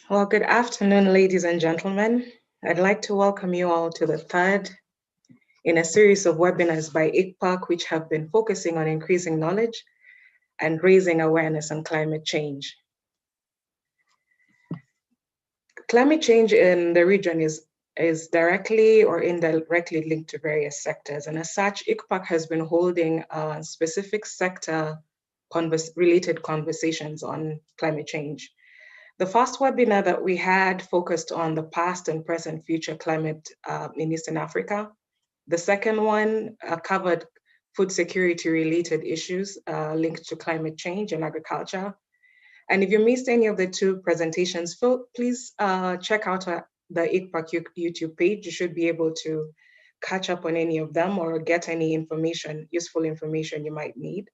Well, good afternoon, ladies and gentlemen. I'd like to welcome you all to the third in a series of webinars by ICPAC, which have been focusing on increasing knowledge and raising awareness on climate change. Climate change in the region is directly or indirectly linked to various sectors. And as such, ICPAC has been holding specific sector related conversations on climate change. The first webinar that we had focused on the past and present future climate in Eastern Africa. The second one covered food security related issues linked to climate change and agriculture. And if you missed any of the two presentations, please check out the ICPAC YouTube page. You should be able to catch up on any of them or get any information, useful information you might need.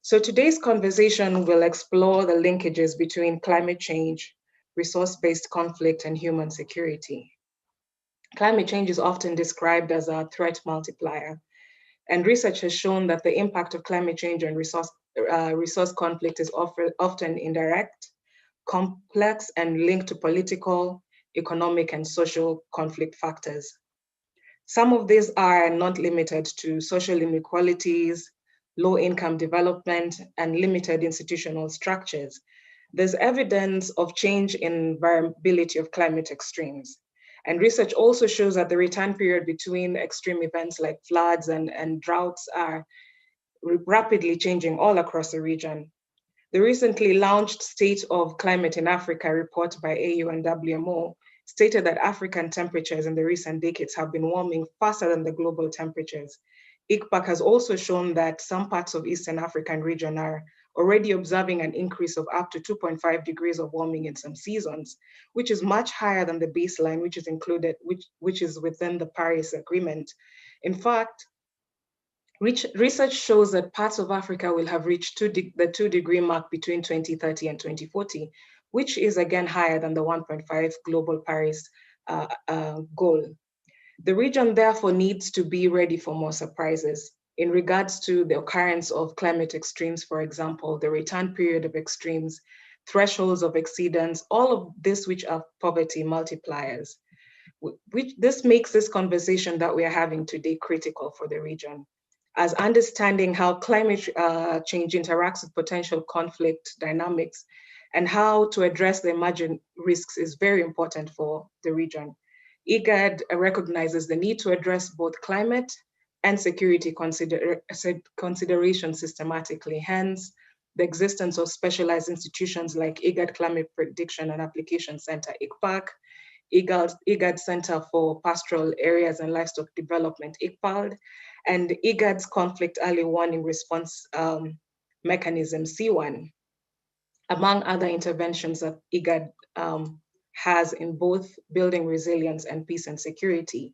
So today's conversation will explore the linkages between climate change, resource-based conflict, and human security. Climate change is often described as a threat multiplier, and research has shown that the impact of climate change on resource conflict is often indirect, complex, and linked to political, economic, and social conflict factors. Some of these are not limited to social inequalities, low income development, and limited institutional structures. There's evidence of change in variability of climate extremes. And research also shows that the return period between extreme events like floods and droughts are rapidly changing all across the region. The recently launched State of Climate in Africa report by AU and WMO stated that African temperatures in the recent decades have been warming faster than the global temperatures. ICPAC has also shown that some parts of Eastern African region are already observing an increase of up to 2.5 degrees of warming in some seasons, which is much higher than the baseline, which is within the Paris Agreement. In fact, research shows that parts of Africa will have reached the 2-degree mark between 2030 and 2040, which is again higher than the 1.5 global Paris goal. The region therefore needs to be ready for more surprises. In regards to the occurrence of climate extremes, for example, the return period of extremes, thresholds of exceedance, all of this which are poverty multipliers. This makes this conversation that we are having today critical for the region, as understanding how climate change interacts with potential conflict dynamics and how to address the emerging risks is very important for the region. IGAD recognizes the need to address both climate and security considerations systematically. Hence, the existence of specialized institutions like IGAD Climate Prediction and Application Center, ICPAC, IGAD Center for Pastoral Areas and Livestock Development, ICPALD, and IGAD's Conflict Early Warning Response Mechanism, C1, among other interventions that IGAD has in both building resilience and peace and security.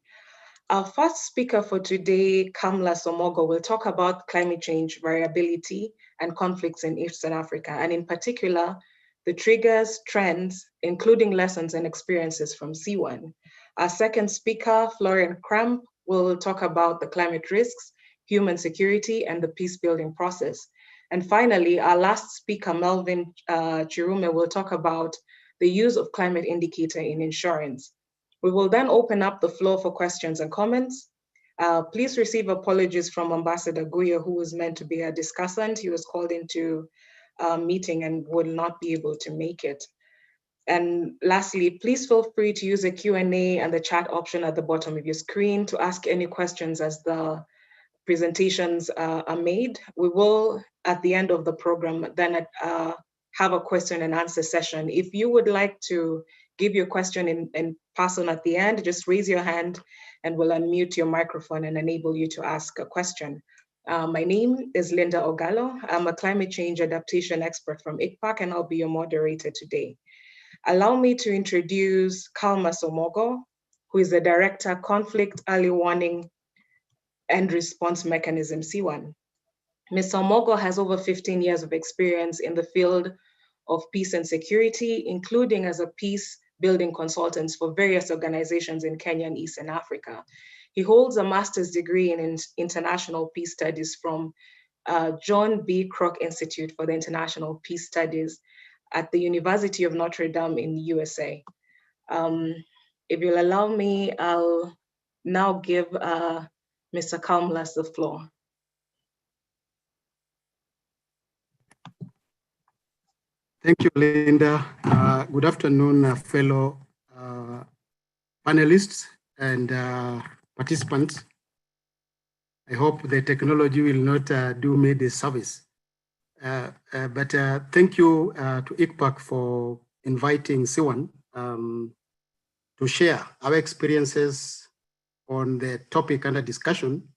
Our first speaker for today, Kamla Somogo, will talk about climate change variability and conflicts in Eastern Africa, and in particular, the triggers, trends, including lessons and experiences from C1. Our second speaker, Florian Kramp, will talk about the climate risks, human security, and the peace building process. And finally, our last speaker, Melvin Chirume, will talk about the use of climate indicator in insurance. We will then open up the floor for questions and comments. Please receive apologies from Ambassador Guya, who was meant to be a discussant. He was called into a meeting and would not be able to make it. And lastly, please feel free to use the Q&A and the chat option at the bottom of your screen to ask any questions as the presentations are made. We will, at the end of the program, then have a question and answer session. If you would like to give your question in person at the end, just raise your hand and we'll unmute your microphone and enable you to ask a question. My name is Linda Ogalo. I'm a climate change adaptation expert from ICPAC, and I'll be your moderator today. Allow me to introduce Kalma Somogo, who is the Director, Conflict Early Warning and Response Mechanism, C1. Ms. Somogo has over 15 years of experience in the field of peace and security, including as a peace building consultant for various organizations in Kenya and Eastern Africa. He holds a master's degree in international peace studies from John B. Kroc Institute for the International Peace Studies, at the University of Notre Dame in the USA. If you'll allow me, I'll now give Mr. Kalmlas the floor. Thank you, Linda. Good afternoon, fellow panelists and participants. I hope the technology will not do me this service. But thank you to ICPAC for inviting Siwan to share our experiences on the topic under discussion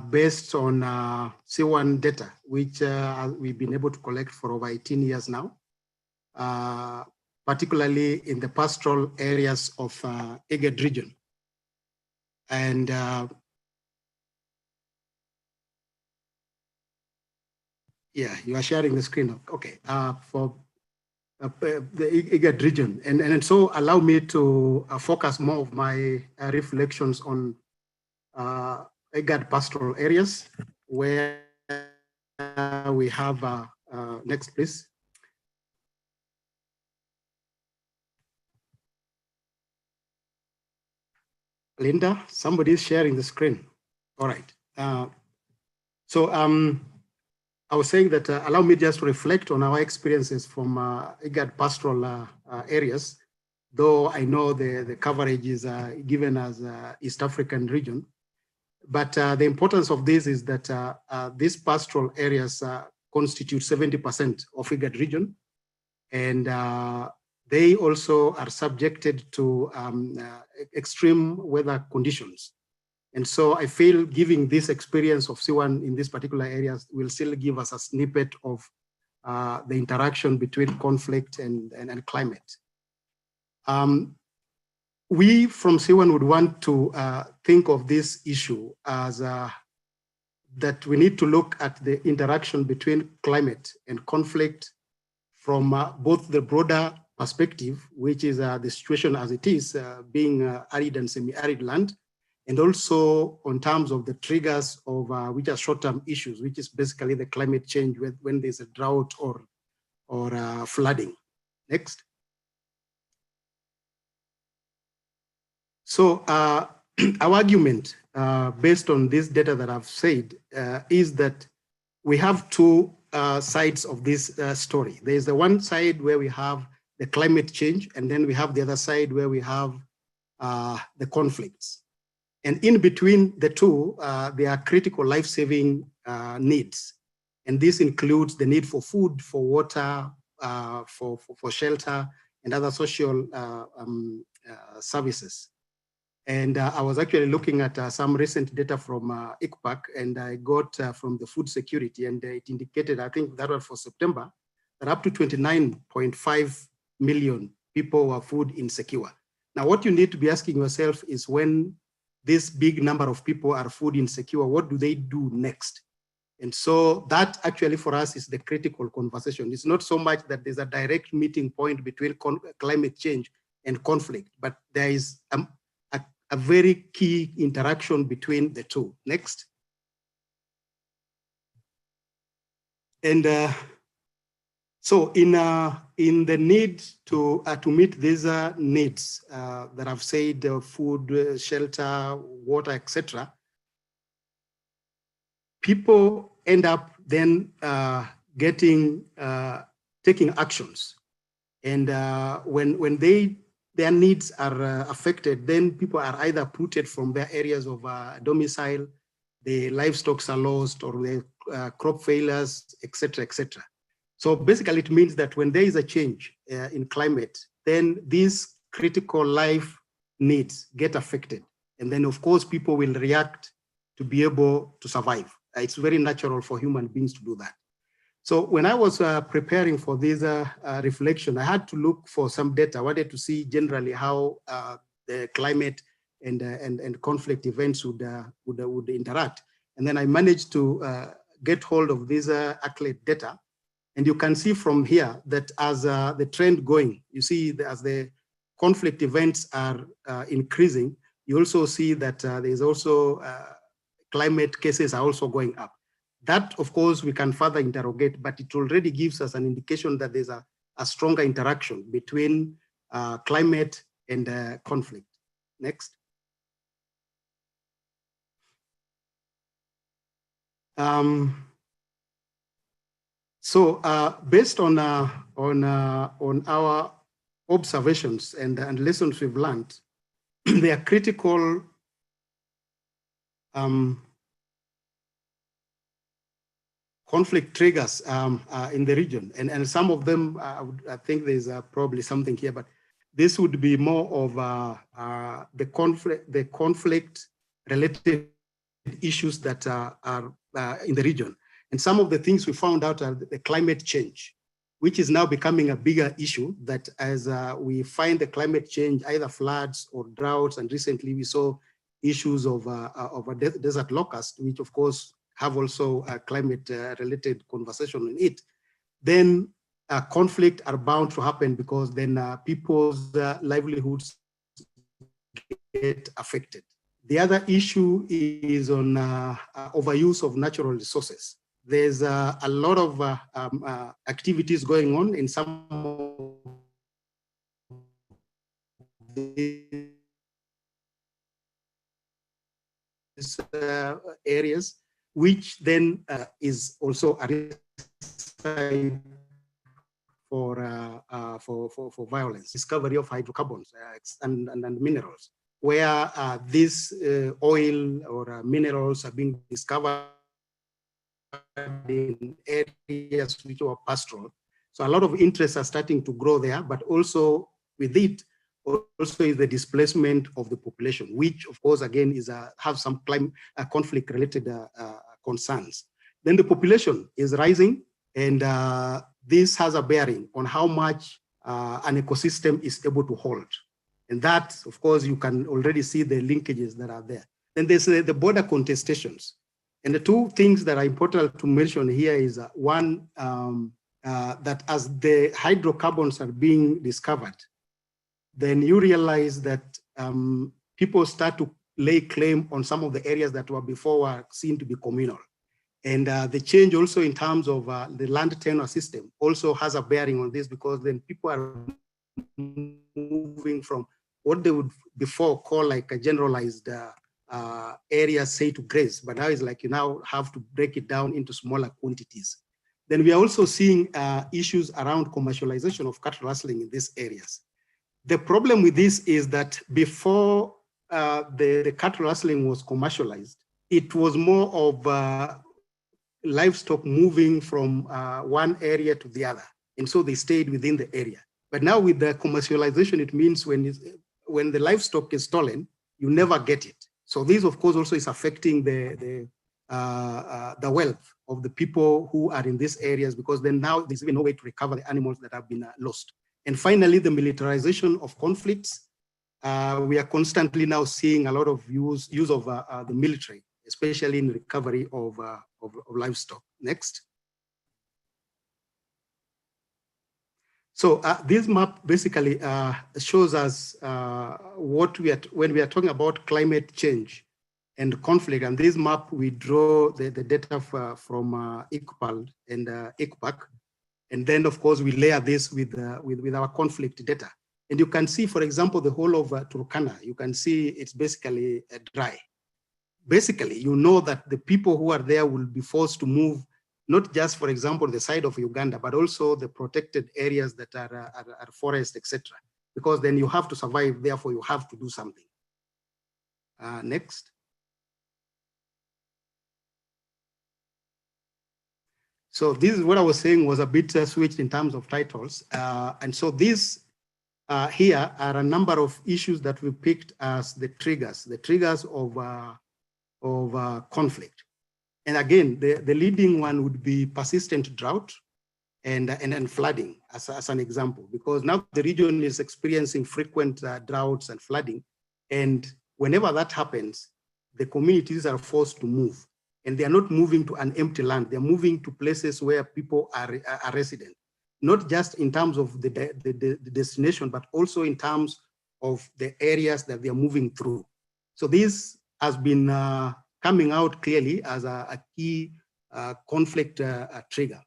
based on Siwan data, which we've been able to collect for over 18 years now, particularly in the pastoral areas of IGAD region. And yeah, you are sharing the screen. Okay, for the IGAD region. And so allow me to focus more of my reflections on IGAD pastoral areas where we have, next please. Linda, somebody is sharing the screen. All right. I was saying that allow me just to reflect on our experiences from IGAD pastoral areas, though I know the coverage is given as East African region. But the importance of this is that these pastoral areas constitute 70% of IGAD region, and they also are subjected to extreme weather conditions. And so I feel giving this experience of Siwan in these particular areas will still give us a snippet of the interaction between conflict and climate. We from Siwan would want to think of this issue as that we need to look at the interaction between climate and conflict from both the broader perspective, which is the situation as it is, being arid and semi-arid land, and also on terms of the triggers of which are short-term issues, which is basically the climate change when there's a drought or flooding. Next. So our argument based on this data that I've said is that we have two sides of this story. There's the one side where we have the climate change, and then we have the other side where we have the conflicts. And in between the two, there are critical life-saving needs. And this includes the need for food, for water, for shelter, and other social services. And I was actually looking at some recent data from ICPAC, and I got from the food security, and it indicated, I think that was for September, that up to 29.5 million people were food insecure. Now, what you need to be asking yourself is, when this big number of people are food insecure, what do they do next? And so that actually for us is the critical conversation. It's not so much that there's a direct meeting point between climate change and conflict, but there is a very key interaction between the two. Next. And so in the need to meet these needs that I've said, food, shelter, water, etc., people end up then taking actions. And when their needs are affected, then people are either uprooted from their areas of domicile, the livestock are lost, or the crop failures, etc., etc. So basically, it means that when there is a change in climate, then these critical life needs get affected. And then, of course, people will react to be able to survive. It's very natural for human beings to do that. So when I was preparing for this reflection, I had to look for some data. I wanted to see generally how the climate and conflict events would interact. And then I managed to get hold of this ACLED data. And you can see from here that as the trend going, you see as the conflict events are increasing, you also see that there's also climate cases are also going up. That, of course, we can further interrogate, but it already gives us an indication that there's a a stronger interaction between climate and conflict. Next. Based on our observations and lessons we've learned, there are critical conflict triggers in the region, and some of them, I think there's probably something here, but this would be more of the conflict-related issues that are in the region. And some of the things we found out are the climate change, which is now becoming a bigger issue, that as we find the climate change, either floods or droughts, and recently we saw issues of a desert locust, which of course have also a climate-related conversation in it, then conflict are bound to happen, because then people's livelihoods get affected. The other issue is on overuse of natural resources. There's a lot of activities going on in some of these areas, which then is also a risk for violence. Discovery of hydrocarbons and minerals, where these oil or minerals are being discovered in areas which are pastoral. So a lot of interests are starting to grow there, but also with it, also is the displacement of the population, which of course, again, is have some conflict-related concerns. Then the population is rising, and this has a bearing on how much an ecosystem is able to hold. And that, of course, you can already see the linkages that are there. Then there's the border contestations. And the two things that are important to mention here is one, that as the hydrocarbons are being discovered, then you realize that people start to lay claim on some of the areas that were before seen to be communal. And the change also in terms of the land tenure system also has a bearing on this, because then people are moving from what they would before call like a generalized area, say, to graze, but now it's like you now have to break it down into smaller quantities. Then we are also seeing issues around commercialization of cattle rustling in these areas. The problem with this is that before the cattle rustling was commercialized, it was more of livestock moving from one area to the other. And so they stayed within the area. But now with the commercialization, it means when the livestock is stolen, you never get it. So this, of course, also is affecting the wealth of the people who are in these areas, because then now there's even no way to recover the animals that have been lost. And finally, the militarization of conflicts. We are constantly now seeing a lot of use of the military, especially in recovery of livestock. Next. So this map basically shows us when we are talking about climate change and conflict. And this map, we draw the data from ICPAL and ICPAC. And then, of course, we layer this with our conflict data. And you can see, for example, the whole of Turkana, you can see it's basically dry. Basically, you know that the people who are there will be forced to move, not just, for example, the side of Uganda, but also the protected areas that are forest, etc. Because then you have to survive, therefore you have to do something. Next. So this is what I was saying was a bit switched in terms of titles. And so these here are a number of issues that we picked as the triggers of conflict. And again, the leading one would be persistent drought and flooding as an example, because now the region is experiencing frequent droughts and flooding. And whenever that happens, the communities are forced to move. And they are not moving to an empty land. They're moving to places where people are resident, not just in terms of the destination, but also in terms of the areas that they are moving through. So this has been coming out clearly as a key conflict trigger.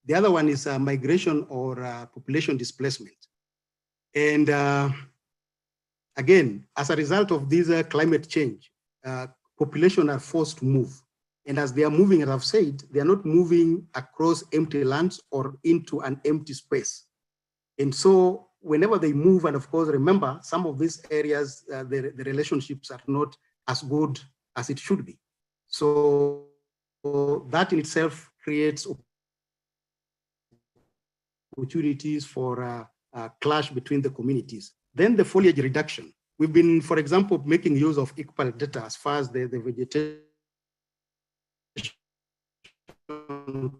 The other one is migration or population displacement. And again, as a result of this climate change, population are forced to move. And as they are moving, as I've said, they are not moving across empty lands or into an empty space. And so whenever they move, and of course, remember, some of these areas, the relationships are not as good as it should be. So that in itself creates opportunities for clash between the communities. Then the foliage reduction. We've been, for example, making use of ICPAL data as far as the vegetation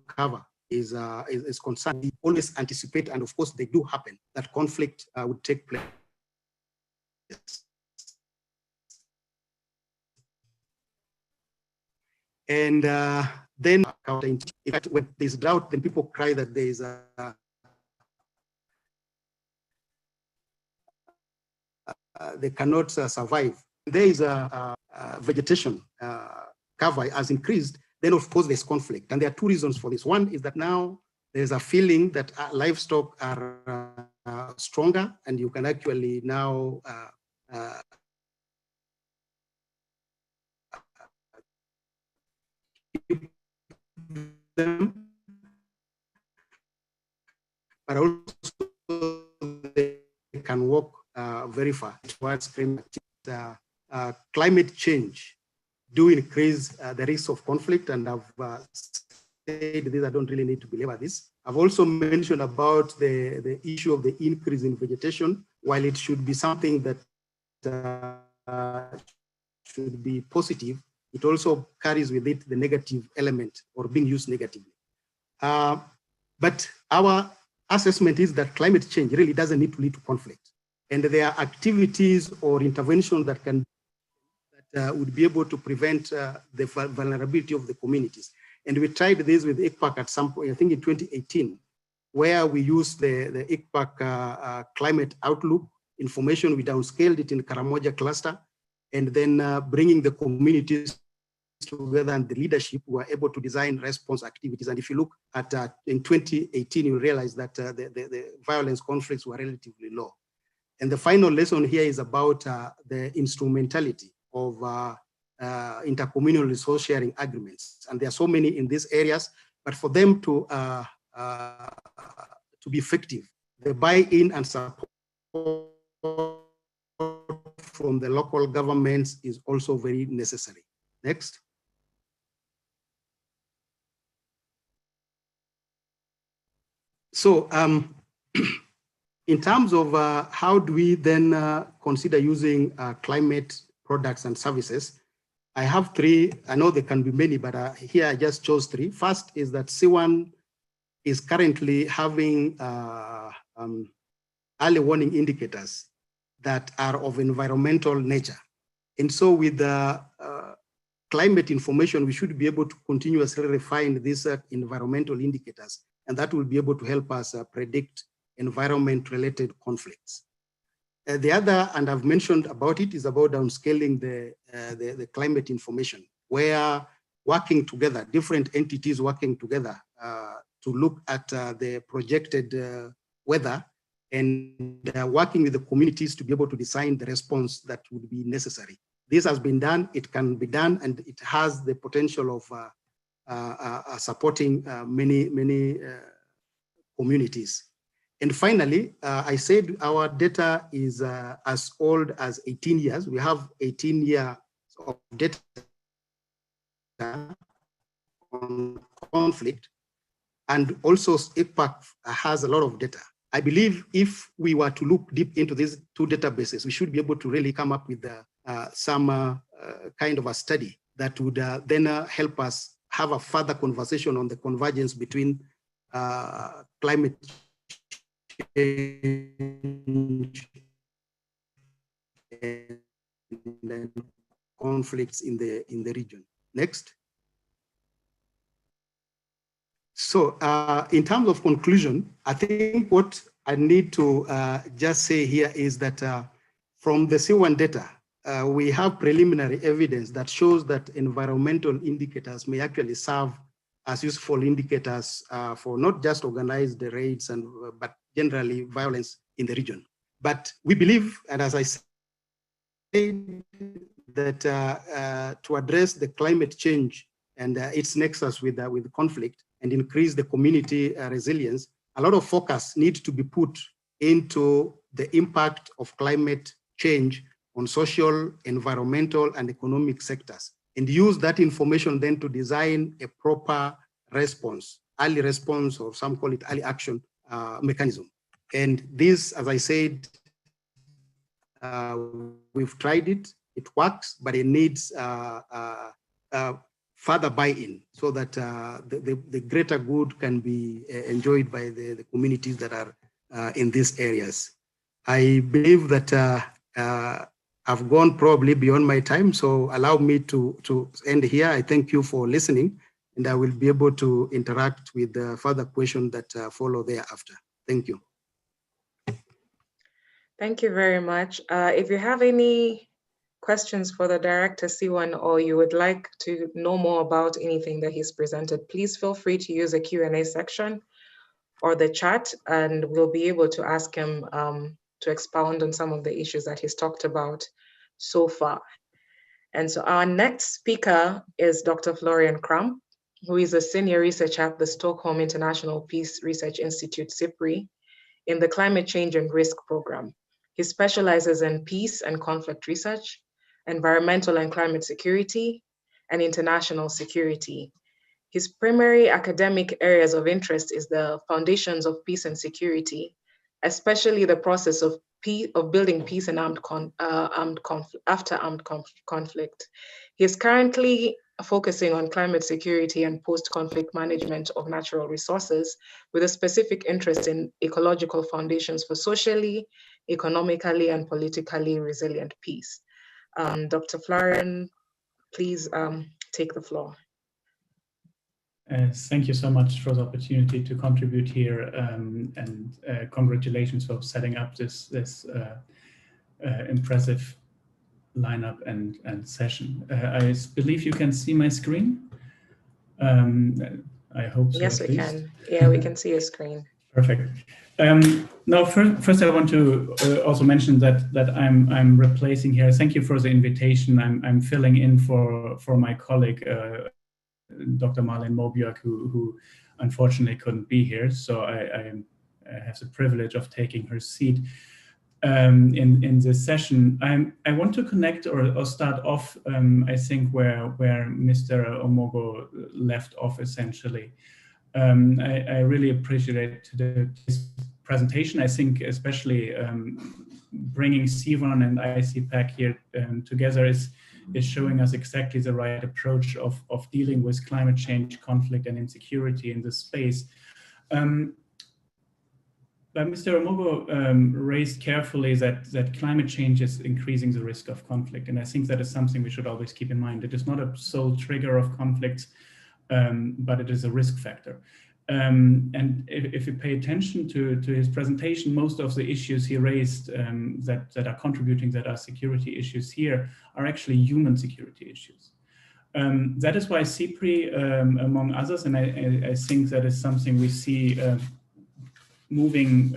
cover is concerned. We always anticipate, and of course they do happen, that conflict would take place. And then when there's drought, then people cry that there is they cannot survive. There is a vegetation cover has increased, then of course there's conflict. And there are two reasons for this. One is that now there's a feeling that livestock are stronger, and you can actually now keep them, but also they can walk very far towards climate change do increase the risk of conflict, and I've said this, I don't really need to belabor this. I've also mentioned about the issue of the increase in vegetation. While it should be something that should be positive, it also carries with it the negative element or being used negatively. But our assessment is that climate change really doesn't need to lead to conflict. And there are activities or interventions that can would be able to prevent the vulnerability of the communities. And we tried this with ICPAC at some point, I think in 2018, where we used the ICPAC climate outlook information. We downscaled it in Karamoja cluster, and then bringing the communities together and the leadership were able to design response activities. And if you look at in 2018, you realize that the violence conflicts were relatively low. And the final lesson here is about the instrumentality of intercommunal resource sharing agreements. And there are so many in these areas, but for them to be effective, the buy-in and support from the local governments is also very necessary. Next. So in terms of how do we then consider using climate products and services, I have three. I know there can be many, but here I just chose three. First is that C1 is currently having early warning indicators that are of environmental nature. And so with the climate information, we should be able to continuously refine these environmental indicators, and that will be able to help us predict environment-related conflicts. The other, and I've mentioned about it, is about downscaling the climate information, where working together, different entities working together to look at the projected weather and working with the communities to be able to design the response that would be necessary. This has been done, it can be done, and it has the potential of supporting many communities. And finally, I said our data is as old as 18 years. We have 18 years of data on conflict, and also ICPAC has a lot of data. I believe if we were to look deep into these two databases, we should be able to really come up with some kind of a study that would then help us have a further conversation on the convergence between climate change and conflicts in the region. Next. So in terms of conclusion, I think what I need to just say here is that from the C1 data, we have preliminary evidence that shows that environmental indicators may actually serve as useful indicators for not just organized raids but generally violence in the region. But we believe, and as I said, that to address the climate change and its nexus with conflict and increase the community resilience, a lot of focus needs to be put into the impact of climate change on social, environmental, and economic sectors, and use that information then to design a proper response, early response, or some call it early action mechanism. And this, as I said, we've tried it, it works, but it needs further buy-in so that the greater good can be enjoyed by the communities that are in these areas. I believe that I've gone probably beyond my time, so allow me to end here. I thank you for listening, and I will be able to interact with the further questions that follow thereafter. Thank you. Thank you very much. If you have any questions for the Director C1, or you would like to know more about anything that he's presented, please feel free to use the Q&A section or the chat, and we'll be able to ask him to expound on some of the issues that he's talked about so far. And so our next speaker is Dr. Florian Kramp, who is a senior researcher at the Stockholm International Peace Research Institute, SIPRI, in the Climate Change and Risk Program. He specializes in peace and conflict research, environmental and climate security, and international security. His primary academic areas of interest is the foundations of peace and security, especially the process of building peace and after armed conflict. He is currently focusing on climate security and post-conflict management of natural resources, with a specific interest in ecological foundations for socially, economically, and politically resilient peace. Dr. Florian, please take the floor. Thank you so much for the opportunity to contribute here, and congratulations for setting up this impressive lineup and session. I believe you can see my screen. I hope so. Yes, we can. Yeah, we can see your screen. Perfect. Now, first I want to also mention that I'm replacing here. Thank you for the invitation. I'm filling in for my colleague, Dr. Marlene Mobjörk, who unfortunately couldn't be here. So I have the privilege of taking her seat in this session. I want to connect or start off, I think, where Mr. Omogo left off, essentially. I really appreciate this presentation. I think especially bringing C1 and ICPAC here together is showing us exactly the right approach of dealing with climate change, conflict, and insecurity in this space. But Mr. Omogo raised carefully that climate change is increasing the risk of conflict, and I think that is something we should always keep in mind. It is not a sole trigger of conflicts, but it is a risk factor. And if you pay attention to his presentation, most of the issues he raised that are contributing, that are security issues here, are actually human security issues. That is why SIPRI, among others, and I think that is something we see moving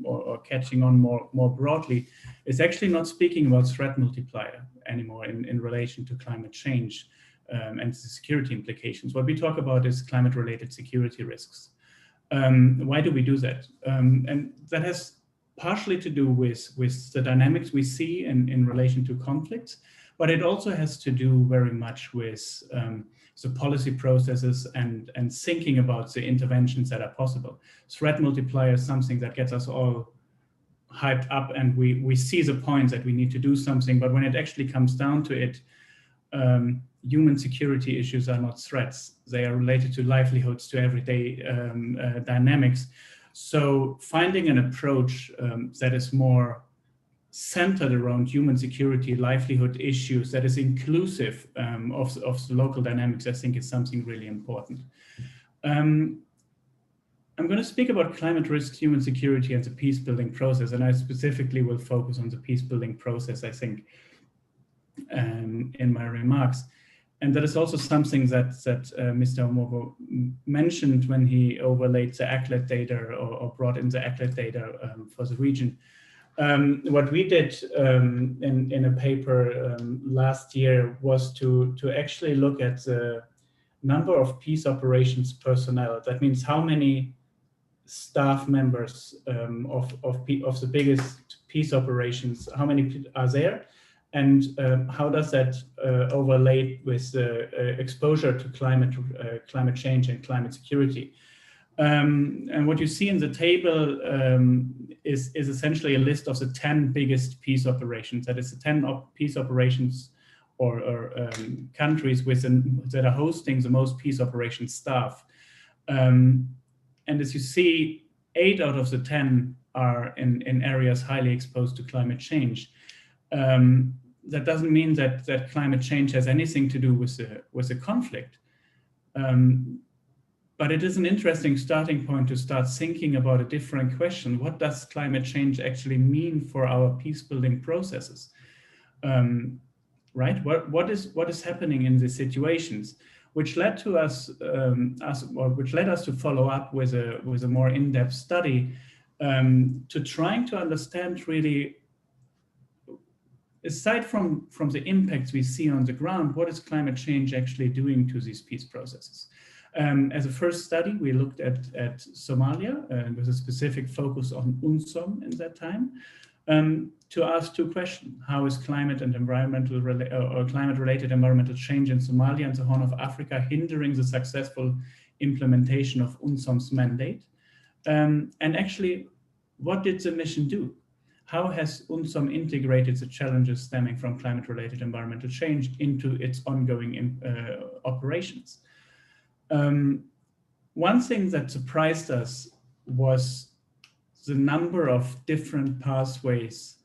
or catching on more broadly, is actually not speaking about threat multiplier anymore in relation to climate change and the security implications. What we talk about is climate-related security risks. Why do we do that? And that has partially to do with the dynamics we see in relation to conflicts, but it also has to do very much with the policy processes and thinking about the interventions that are possible. Threat multiplier is something that gets us all hyped up, and we see the point that we need to do something, but when it actually comes down to it, human security issues are not threats. They are related to livelihoods, to everyday dynamics. So finding an approach that is more centered around human security, livelihood issues, that is inclusive of the local dynamics, I think is something really important. I'm going to speak about climate risk, human security, and the peace building process, and I specifically will focus on the peace building process, I think, in my remarks. and that is also something that Mr. Omogo mentioned when he overlaid the ACLED data or brought in the ACLED data for the region. What we did in a paper last year was to actually look at the number of peace operations personnel. That means how many staff members of the biggest peace operations, how many are there, and how does that overlay with exposure to climate change and climate security. And what you see in the table is essentially a list of the 10 biggest peace operations. That is the 10 peace operations or countries that are hosting the most peace operations staff. And as you see, 8 out of the 10 are in areas highly exposed to climate change. That doesn't mean that climate change has anything to do with the conflict. But it is an interesting starting point to start thinking about a different question. What does climate change actually mean for our peace building processes? Right? What is happening in these situations, which led to us, which led us to follow up with a more in-depth study to trying to understand really, aside from the impacts we see on the ground, what is climate change actually doing to these peace processes? As a first study, we looked at Somalia with a specific focus on UNSOM in that time to ask 2 questions. How is climate and climate-related environmental change in Somalia and the Horn of Africa hindering the successful implementation of UNSOM's mandate? And actually, what did the mission do? How has UNSOM integrated the challenges stemming from climate-related environmental change into its ongoing operations? One thing that surprised us was the number of different pathways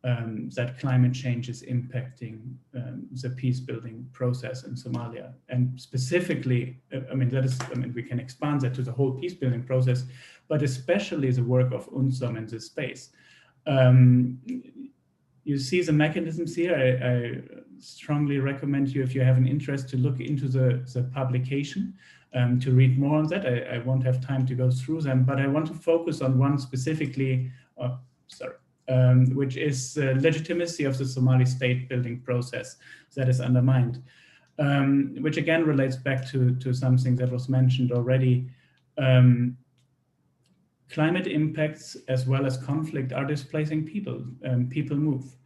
that climate change is impacting the peace building process in Somalia. And specifically, we can expand that to the whole peace building process, but especially the work of UNSOM in this space. You see the mechanisms here. I strongly recommend you, if you have an interest, to look into the publication to read more on that. I won't have time to go through them, but I want to focus on one specifically, which is the legitimacy of the Somali state building process that is undermined, which again relates back to something that was mentioned already. Climate impacts as well as conflict are displacing people. People move.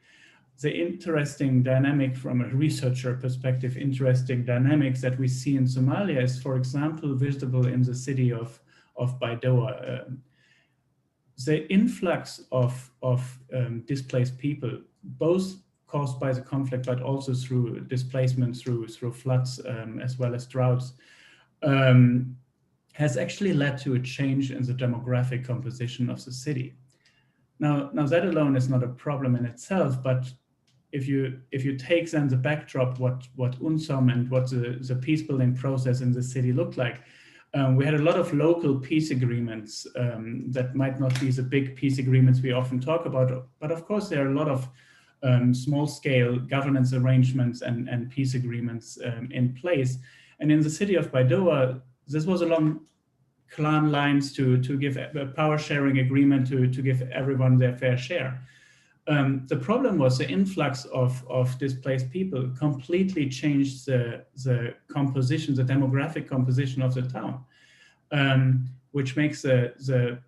The interesting dynamic from a researcher perspective, interesting dynamics that we see in Somalia is, for example, visible in the city of Baidoa. The influx of displaced people, both caused by the conflict, but also through displacement, through floods, as well as droughts, has actually led to a change in the demographic composition of the city. Now that alone is not a problem in itself, but if you take then the backdrop, what UNSOM and what the peace building process in the city looked like, we had a lot of local peace agreements that might not be the big peace agreements we often talk about, but of course there are a lot of small scale governance arrangements and peace agreements in place. And in the city of Baidoa, this was along clan lines to give a power sharing agreement to give everyone their fair share. The problem was the influx of displaced people completely changed the composition, the demographic composition of the town, which makes the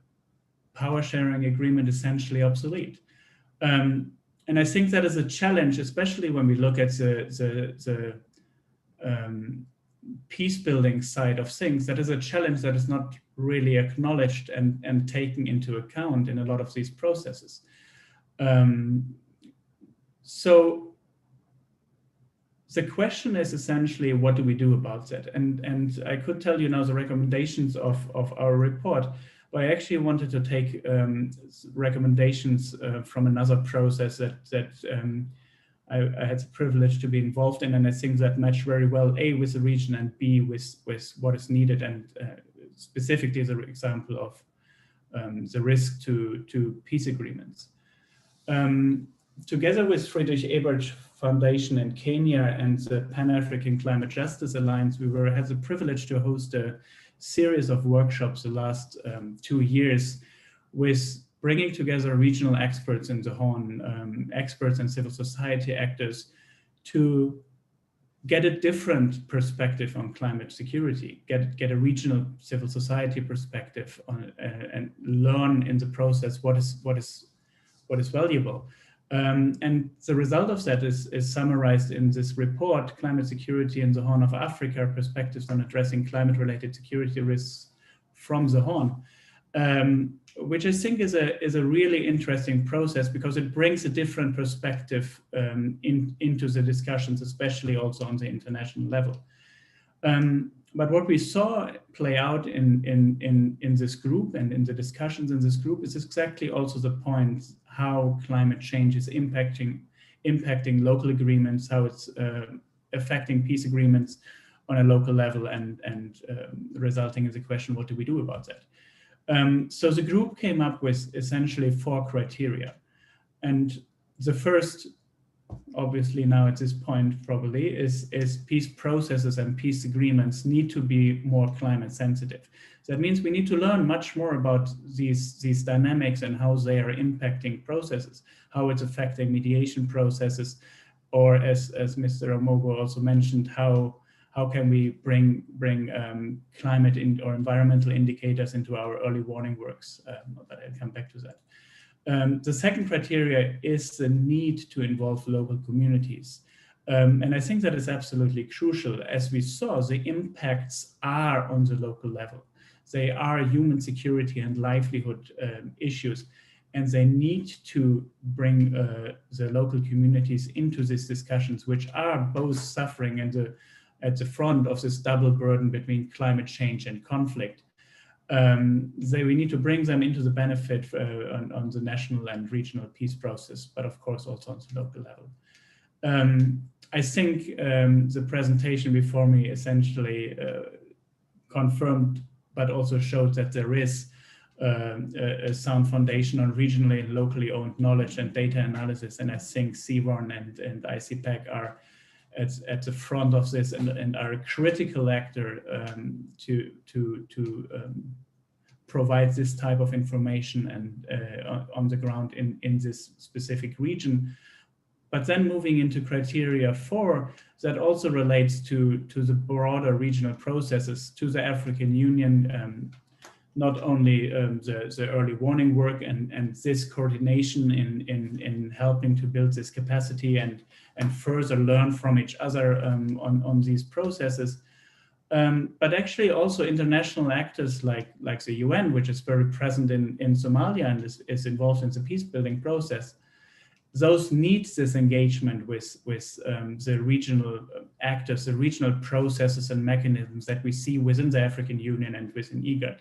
power sharing agreement essentially obsolete. And I think that is a challenge, especially when we look at the peace building side of things. That is a challenge that is not really acknowledged and taken into account in a lot of these processes. So the question is essentially, what do we do about that? And I could tell you now the recommendations of our report, but I actually wanted to take recommendations from another process that I had the privilege to be involved in, and I think that match very well, A, with the region, and B, with what is needed, and specifically the example of the risk to peace agreements. together with Friedrich Ebert Foundation in Kenya and the Pan-African Climate Justice Alliance, we had the privilege to host a series of workshops the last 2 years with bringing together regional experts in the Horn, experts and civil society actors, to get a different perspective on climate security, get a regional civil society perspective on, and learn in the process what is valuable. And the result of that is summarized in this report, Climate Security in the Horn of Africa, Perspectives on Addressing Climate-Related Security Risks from the Horn, which I think is a really interesting process because it brings a different perspective into the discussions, especially also on the international level. But what we saw play out in this group and in the discussions in this group is exactly also the point how climate change is impacting local agreements, how it's affecting peace agreements on a local level, and resulting in the question, what do we do about that? So the group came up with essentially 4 criteria. And the first, obviously now at this point probably, is peace processes and peace agreements need to be more climate sensitive. So that means we need to learn much more about these dynamics and how they are impacting processes, how it's affecting mediation processes, or as Mr. Omogo also mentioned, how can we bring climate or environmental indicators into our early warning works, but I'll come back to that. The second criteria is the need to involve local communities. And I think that is absolutely crucial. As we saw, the impacts are on the local level. They are human security and livelihood issues, and they need to bring the local communities into these discussions, which are both suffering at the front of this double burden between climate change and conflict. We need to bring them into the benefit on the national and regional peace process, but of course also on the local level. I think the presentation before me essentially confirmed, but also showed that there is a sound foundation on regionally and locally owned knowledge and data analysis. And I think CWARN and ICPAC are at the front of this and are a critical actor to provide this type of information and on the ground in this specific region. But then moving into criteria 4, that also relates to the broader regional processes, to the African Union, not only the early warning work and this coordination in helping to build this capacity and further learn from each other on these processes, but actually also international actors like the UN, which is very present in Somalia and is involved in the peace building process. Those need this engagement with the regional actors, the regional processes and mechanisms that we see within the African Union and within IGAD.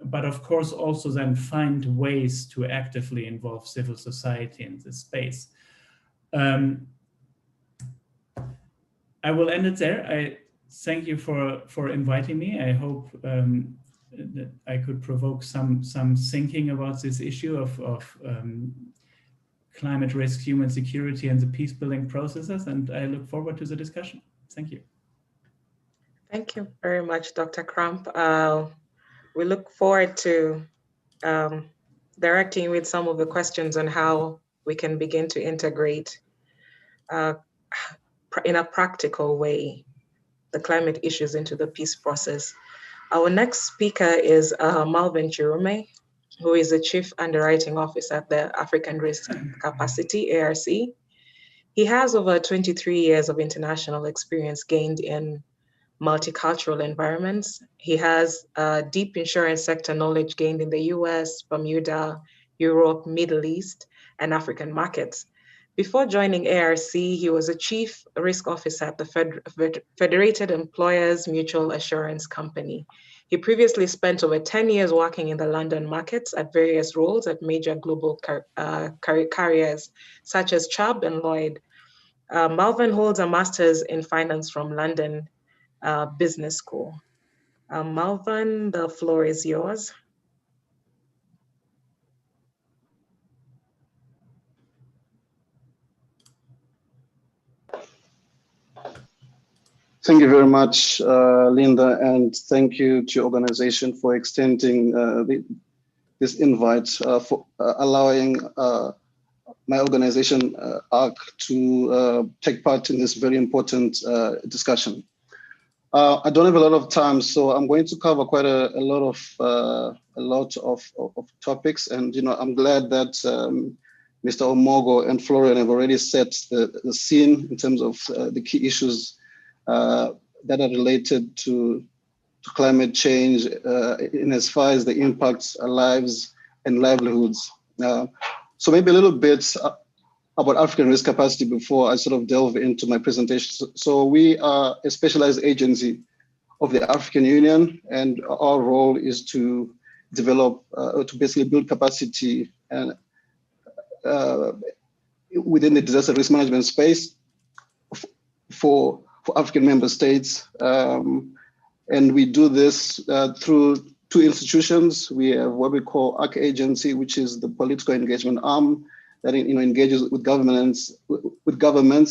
But of course also then find ways to actively involve civil society in this space. I will end it there. I thank you for inviting me. I hope that I could provoke some thinking about this issue of climate risk, human security, and the peace building processes. And I look forward to the discussion. Thank you. Thank you very much, Dr. Kramp. We look forward to directing you with some of the questions on how we can begin to integrate in a practical way the climate issues into the peace process. Our next speaker is Malvin Chirume, who is the Chief Underwriting Officer at the African Risk Capacity, ARC. He has over 23 years of international experience gained in multicultural environments. He has deep insurance sector knowledge gained in the US, Bermuda, Europe, Middle East, and African markets. Before joining ARC, he was a Chief Risk Officer at the Federated Employers Mutual Assurance Company. He previously spent over 10 years working in the London markets at various roles at major global carriers such as Chubb and Lloyd. Malvin holds a master's in finance from London Business School. Malvin, the floor is yours. Thank you, Dr. Kramp. Thank you, Dr. Omogo, for the invitation. And thank you, Dr. Kramp, for the presentation. I think that, Thank you very much, Linda, and thank you to your organization for extending this invite, for allowing my organization, ARC, to take part in this very important discussion. I don't have a lot of time, so I'm going to cover quite a lot of topics, and I'm glad that Mr. Omogo and Florian have already set the scene in terms of the key issues that are related to climate change in as far as the impacts on lives and livelihoods. So maybe a little bit about African risk capacity before I sort of delve into my presentation. So we are a specialized agency of the African Union, and our role is to develop, to basically build capacity and within the disaster risk management space for African member states. And we do this through two institutions. We have what we call ARC Agency, which is the political engagement arm that engages with governments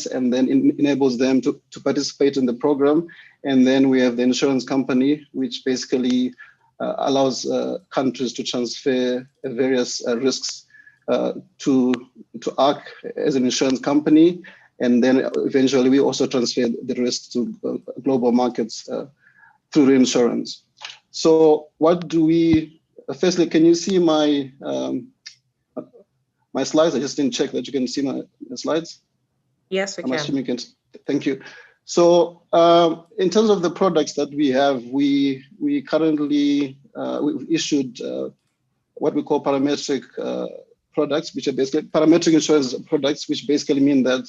and then enables them to participate in the program. And then we have the insurance company, which basically allows countries to transfer various risks to ARC as an insurance company. And then eventually we also transfer the risk to global markets through reinsurance. So what do we, firstly, can you see my my slides? I just didn't check that you can see my slides. Yes, we can. I'm assuming you can. Thank you. So in terms of the products that we have, we currently, we've issued what we call parametric products, which are basically parametric insurance products, which basically mean that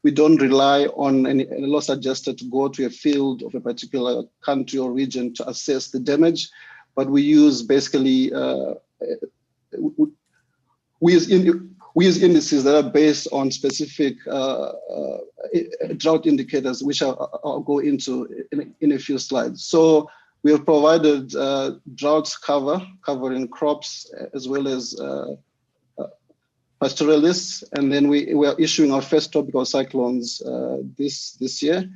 we don't rely on any loss adjuster to go to a field of a particular country or region to assess the damage, but we use basically, we use indices that are based on specific drought indicators, which I'll go into in a few slides. So we have provided drought covering crops as well as pastoralists, and then we are issuing our first tropical cyclones this year,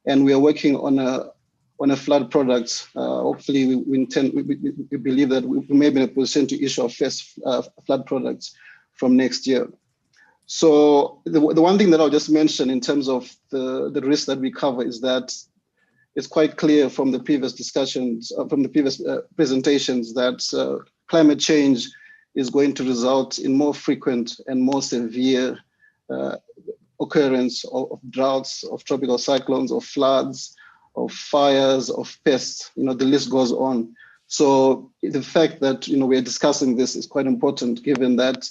and we are working on a flood product. Hopefully, we believe that we may be in a position to issue our first flood products from next year. So the one thing that I'll just mention in terms of the risk that we cover is that it's quite clear from the previous discussions, from the previous presentations, that climate change is going to result in more frequent and more severe occurrence of droughts, of tropical cyclones, of floods, of fires, of pests, the list goes on. So the fact that, we are discussing this is quite important, given that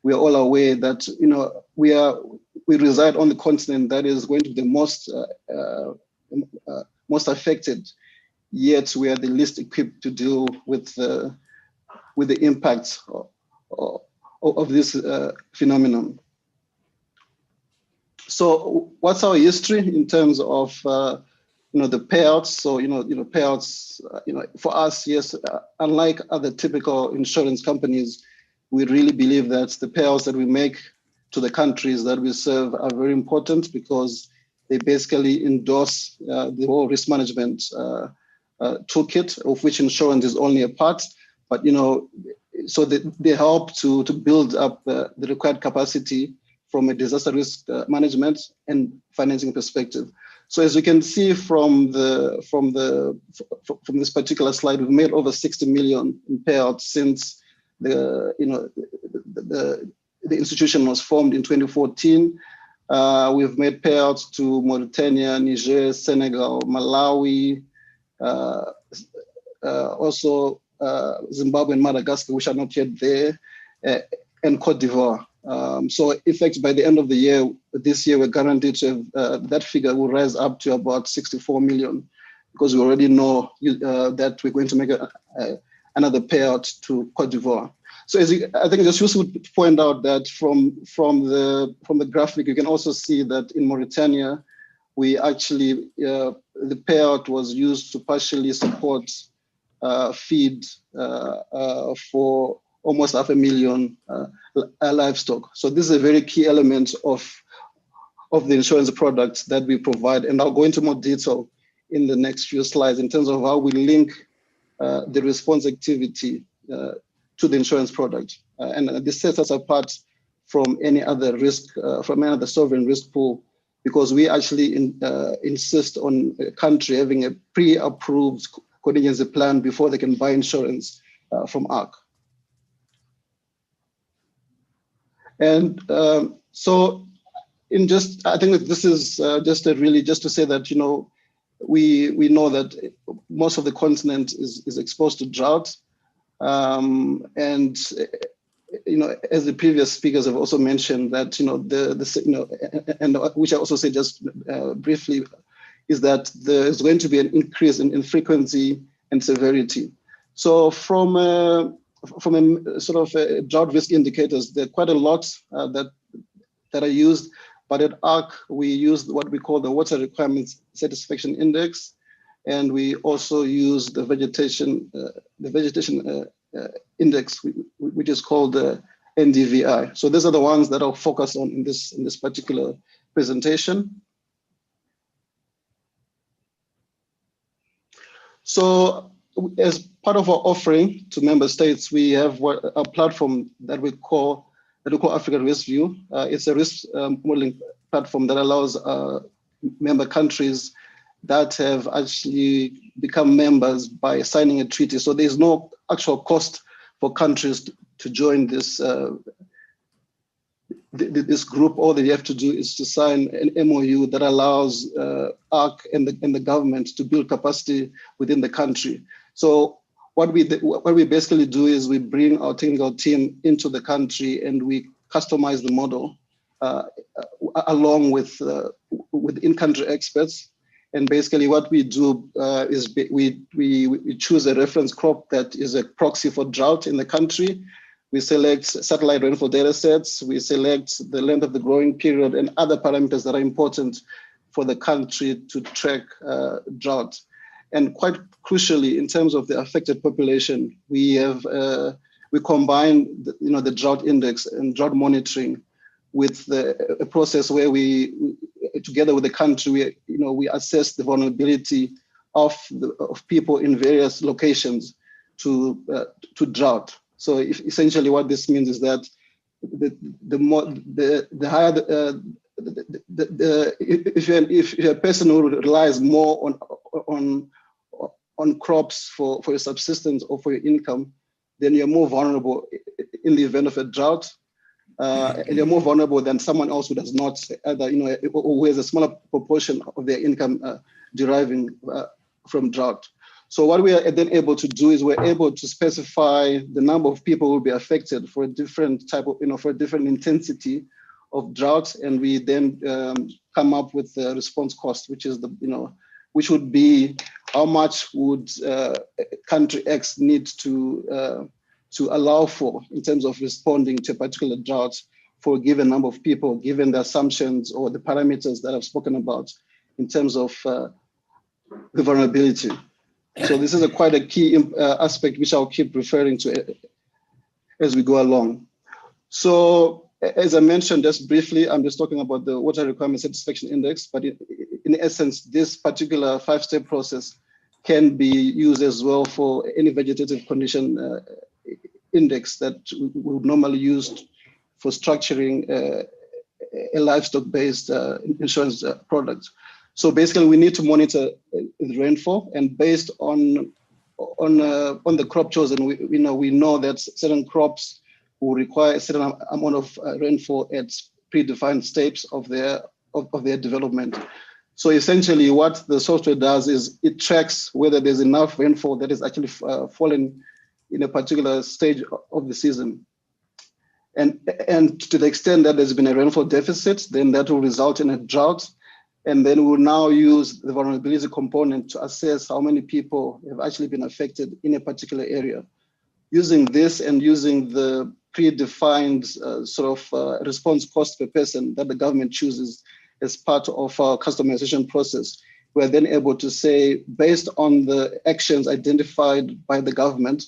we are all aware that, we reside on the continent that is going to be the most affected, yet we are the least equipped to deal with the impacts of this phenomenon. So what's our history in terms of the payouts? So payouts, for us, yes, unlike other typical insurance companies, we really believe that the payouts that we make to the countries that we serve are very important, because they basically endorse the whole risk management toolkit, of which insurance is only a part. But so they help to build up the required capacity from a disaster risk management and financing perspective. So as you can see from this particular slide, we've made over 60 million in payouts since the institution was formed in 2014. We've made payouts to Mauritania, Niger, Senegal, Malawi, also Zimbabwe and Madagascar, which are not yet there, and Cote d'Ivoire. So in fact, by the end of the year, this year, we're guaranteed to have, that figure will rise up to about 64 million, because we already know that we're going to make another payout to Cote d'Ivoire. So I think it's just useful to point out that from the graphic, you can also see that in Mauritania, we actually, the payout was used to partially support feed for almost 500,000 livestock. So this is a very key element of the insurance products that we provide. And I'll go into more detail in the next few slides in terms of how we link the response activity to the insurance product. And this sets us apart from any other risk, from any other sovereign risk pool, because we actually insist on a country having a pre-approved contingency plan before they can buy insurance from ARC. And so I think that this is just to say that, you know, we know that most of the continent is exposed to drought. And, you know, as the previous speakers have also mentioned that, you know, and which I also say just briefly, is that there's going to be an increase in frequency and severity. So from a sort of drought risk indicators, there are quite a lot that are used, but at ARC, we use what we call the Water Requirements Satisfaction Index, and we also use the vegetation index, which is called the NDVI. So these are the ones that I'll focus on in this particular presentation. So as part of our offering to member states, we have a platform that we call Africa Risk View. It's a risk modeling platform that allows member countries that have actually become members by signing a treaty. So there's no actual cost for countries to join this this group. All that you have to do is to sign an MOU that allows ARC and the government to build capacity within the country. So what we basically do is we bring our technical team into the country and we customize the model along with in-country experts. And basically what we do is we choose a reference crop that is a proxy for drought in the country. We select satellite rainfall data sets. We select the length of the growing period and other parameters that are important for the country to track drought. And quite crucially, in terms of the affected population, we combine the drought index and drought monitoring with a process where we together with the country, we assess the vulnerability of people in various locations to drought. So essentially, what this means is that the higher if you're a person who relies more on crops for your subsistence or for your income, then you're more vulnerable in the event of a drought. And you're more vulnerable than someone else who does not, either, who has a smaller proportion of their income deriving from drought. So what we are then able to do is we're able to specify the number of people who will be affected for a different type of, for a different intensity of drought, and we then come up with the response cost, which is which would be how much would country X need to allow for in terms of responding to a particular drought for a given number of people, given the assumptions or the parameters that I've spoken about in terms of the vulnerability. So this is quite a key aspect which I'll keep referring to as we go along. So as I mentioned just briefly, I'm just talking about the Water Requirement Satisfaction Index, but in essence, this particular 5-step process can be used as well for any vegetative condition index that we would normally use for structuring a livestock-based insurance product. So basically, we need to monitor the rainfall, and based on the crop chosen, we know that certain crops will require a certain amount of rainfall at predefined steps of their development. So essentially, what the software does is it tracks whether there's enough rainfall that is actually fallen in a particular stage of the season. And to the extent that there's been a rainfall deficit, then that will result in a drought. And then we'll now use the vulnerability component to assess how many people have actually been affected in a particular area. Using this and using the predefined response cost per person that the government chooses as part of our customization process, we're then able to say, based on the actions identified by the government,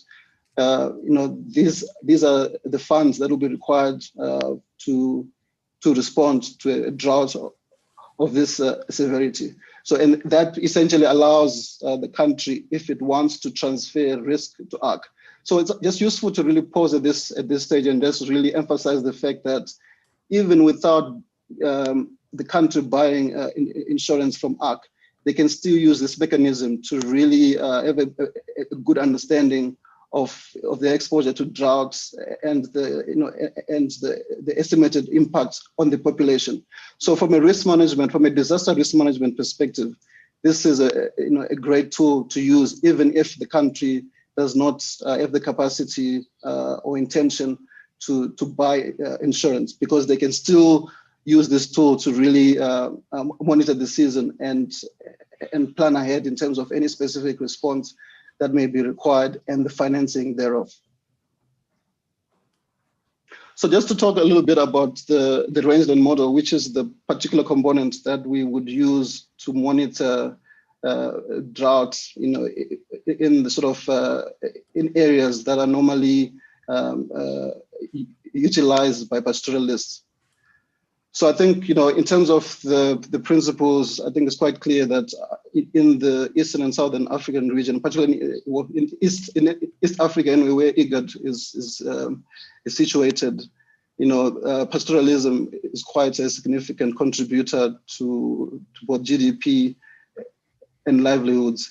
these are the funds that will be required to respond to a drought of this severity. So, and that essentially allows the country, if it wants to transfer risk to ARC. So it's just useful to really pause at this stage and just really emphasize the fact that even without the country buying insurance from ARC, they can still use this mechanism to really have a good understanding of their exposure to droughts and the estimated impact on the population. So from a risk management, from a disaster risk management perspective, this is a great tool to use, even if the country does not have the capacity or intention to buy insurance, because they can still use this tool to really monitor the season and plan ahead in terms of any specific response that may be required and the financing thereof. So just to talk a little bit about the rangeland model, which is the particular component that we would use to monitor drought, in the sort of in areas that are normally utilized by pastoralists. So I think, in terms of the principles, I think it's quite clear that in the Eastern and Southern African region, particularly in East Africa, and where IGAD is situated, pastoralism is quite a significant contributor to both GDP and livelihoods.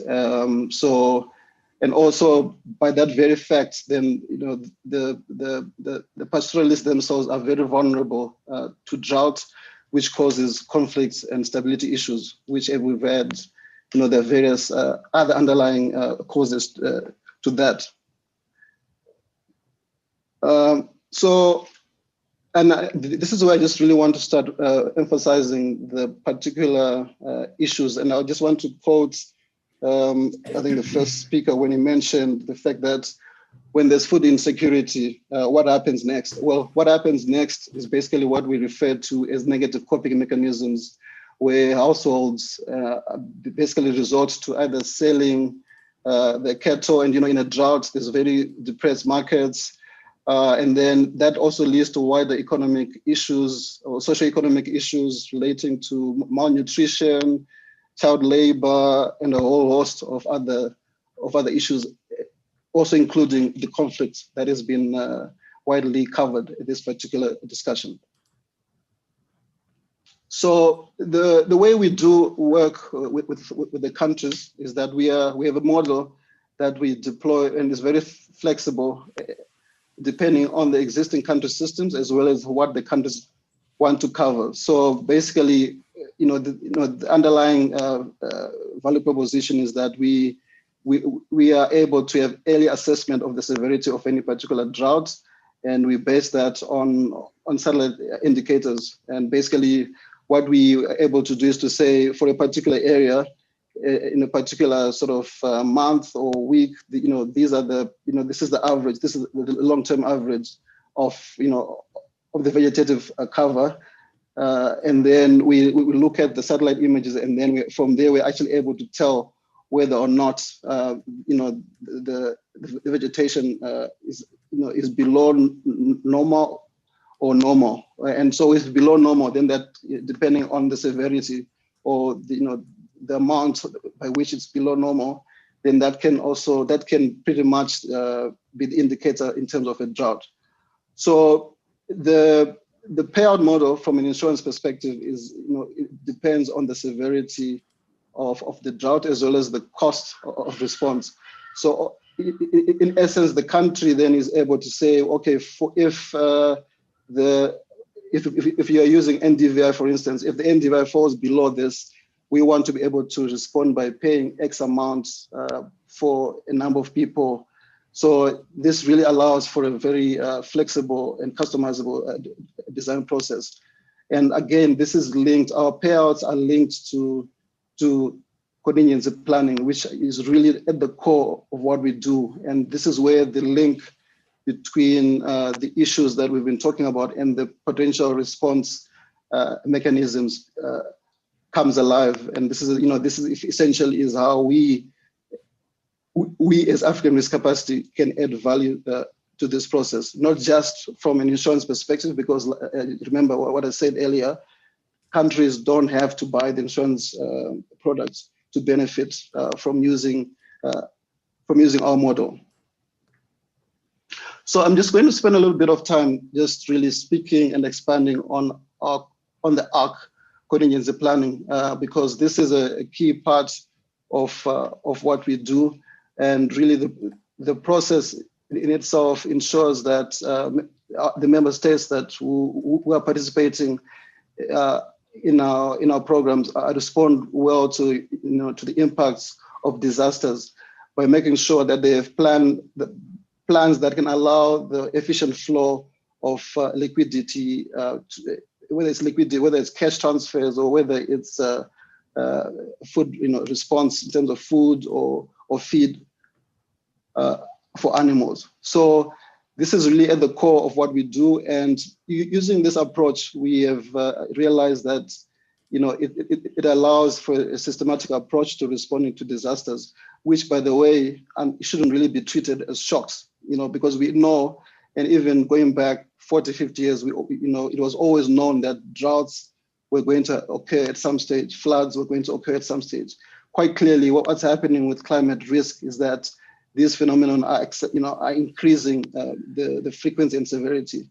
And also by that very fact, then the pastoralists themselves are very vulnerable to drought, which causes conflicts and stability issues, which we've had, there are various other underlying causes to that. This is where I just really want to start emphasizing the particular issues, and I just want to quote I think the first speaker when he mentioned the fact that when there's food insecurity, what happens next? Well, what happens next is basically what we refer to as negative coping mechanisms, where households basically resort to either selling their cattle, and in a drought, there's very depressed markets. And then that also leads to wider economic issues or socioeconomic issues relating to malnutrition, child labor, and a whole host of other issues, also including the conflict that has been widely covered in this particular discussion. So the way we do work with the countries is that we have a model that we deploy, and is very flexible depending on the existing country systems as well as what the countries want to cover. So basically, the underlying value proposition is that we are able to have early assessment of the severity of any particular drought, and we base that on satellite indicators. And basically, what we are able to do is to say, for a particular area, in a particular sort of month or week, these are this is the average, this is the long-term average of of the vegetative cover. And then we look at the satellite images, and then from there we're actually able to tell whether or not the vegetation is below normal or normal. And so if below normal, then that, depending on the severity or the amount by which it's below normal, then that can pretty much be the indicator in terms of a drought. So the payout model from an insurance perspective is, it depends on the severity of the drought as well as the cost of response. So in essence, the country then is able to say, okay, if you are using NDVI, for instance, if the NDVI falls below this, we want to be able to respond by paying X amount for a number of people. So this really allows for a very flexible and customizable design process. And again, this is linked, our payouts are linked to contingency planning, which is really at the core of what we do. And this is where the link between the issues that we've been talking about and the potential response mechanisms comes alive. And this is, this is essentially is how we as African Risk Capacity can add value to this process, not just from an insurance perspective, because remember what I said earlier, countries don't have to buy the insurance products to benefit from using our model. So I'm just going to spend a little bit of time just really speaking and expanding on the ARC contingency planning, because this is a key part of what we do, and really the process in itself ensures that the member states that who are participating in our programs respond well to the impacts of disasters by making sure that they have plans that can allow the efficient flow of liquidity, whether it's liquidity, whether it's cash transfers, or whether it's food response in terms of food or feed for animals. So this is really at the core of what we do, and using this approach, we have realized that it allows for a systematic approach to responding to disasters, which, by the way, shouldn't really be treated as shocks, because we know, and even going back 40, 50 years, it was always known that droughts were going to occur at some stage, floods were going to occur at some stage. Quite clearly, what's happening with climate risk is that these phenomena are increasing the frequency and severity.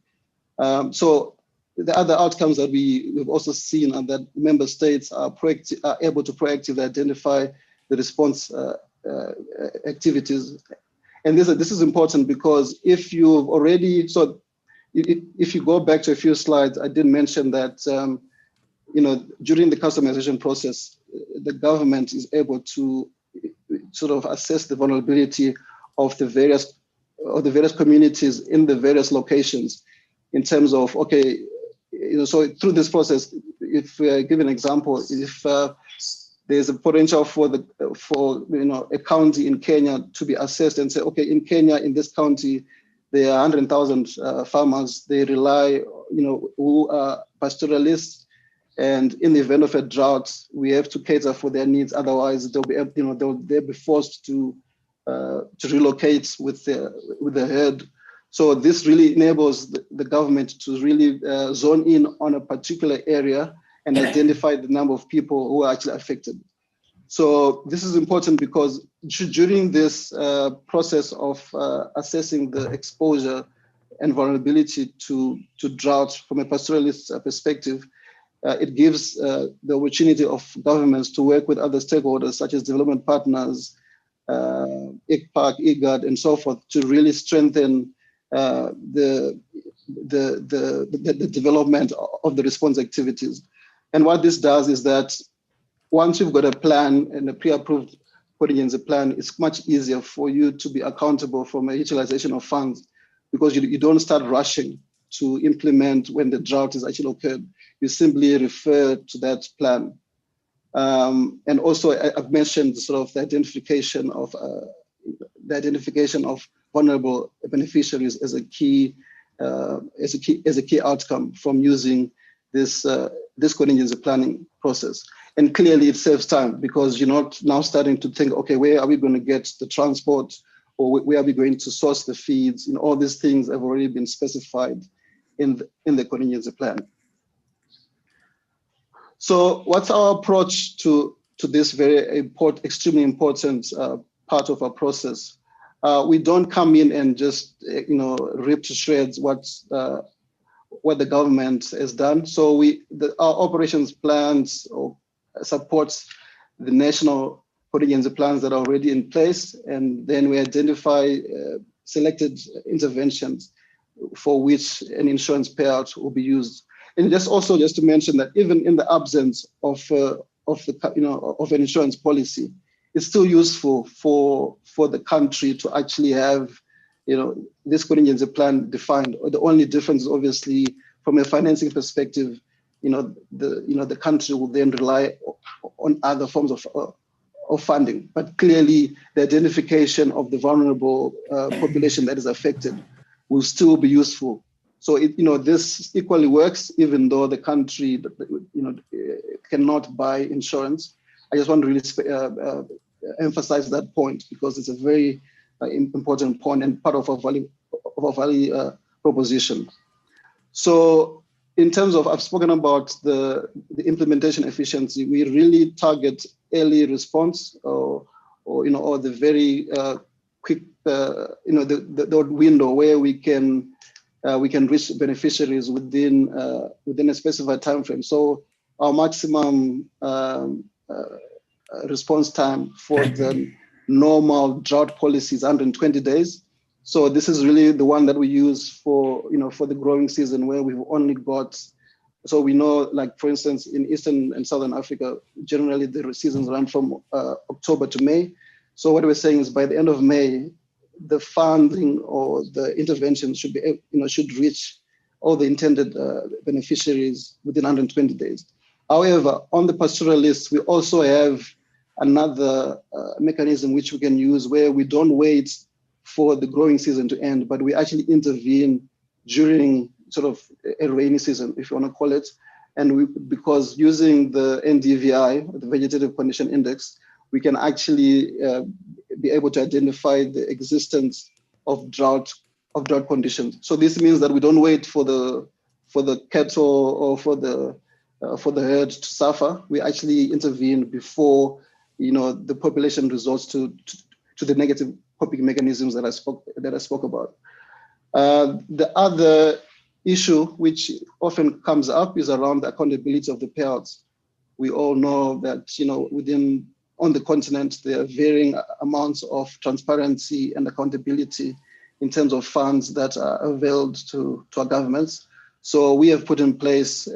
So the other outcomes that we've also seen are that member states are able to proactively identify the response activities. And this is important because if you've already, if you go back to a few slides, I did mention that during the customization process, the government is able to sort of assess the vulnerability of the various communities in the various locations in terms of, okay, so through this process, if I give an example, if there's a potential for a county in Kenya to be assessed and say, okay, in Kenya, in this county, there are 100,000 farmers. They rely, who are pastoralists, and in the event of a drought, we have to cater for their needs. Otherwise, they'll be forced to relocate with the herd. So this really enables the government to really zone in on a particular area and identify the number of people who are actually affected. So this is important because during this process of assessing the exposure and vulnerability to drought from a pastoralist perspective, it gives the opportunity of governments to work with other stakeholders such as development partners, ICPAC, IGAD, and so forth, to really strengthen the development of the response activities. And what this does is that once you've got a plan and a pre-approved contingency plan, it's much easier for you to be accountable from a utilization of funds, because you don't start rushing to implement when the drought is actually occurred. You simply refer to that plan. And also, I've mentioned sort of the identification of vulnerable beneficiaries as a key outcome from using this contingency planning process. And clearly, it saves time because you're not now starting to think, okay, where are we going to get the transport, or where are we going to source the feeds? All these things have already been specified in the contingency plan. So what's our approach to this very extremely important part of our process? We don't come in and just rip to shreds what the government has done. So our operations plans supports the national contingency plans that are already in place, and then we identify selected interventions for which an insurance payout will be used. And just to mention that even in the absence of an insurance policy, it's still useful for the country to actually have this contingency plan defined. The only difference is obviously from a financing perspective, the country will then rely on other forms of funding. But clearly, the identification of the vulnerable population that is affected will still be useful. So this equally works even though the country cannot buy insurance. I just want to really emphasize that point because it's a very important point and part of our value proposition. So in terms of, I've spoken about the implementation efficiency. We really target early response, or the very quick, the window where we can reach beneficiaries within a specified time frame. So our maximum response time for the normal drought policy is 120 days. So this is really the one that we use for the growing season, where we've only got, so we know, like for instance, in Eastern and Southern Africa, generally the seasons run from October to May. So what we're saying is by the end of May, the funding or the intervention should be, should reach all the intended beneficiaries within 120 days. However, on the pastoralists, we also have another mechanism which we can use, where we don't wait for the growing season to end, but we actually intervene during sort of a rainy season, if you want to call it. And because using the NDVI, the Vegetative Condition Index, we can actually be able to identify the existence of drought conditions. So this means that we don't wait for the cattle or for the herd to suffer. We actually intervene before the population resorts to the negative coping mechanisms that I spoke about. The other issue which often comes up is around the accountability of the payouts. We all know that on the continent there are varying amounts of transparency and accountability in terms of funds that are availed to our governments. So we have put in place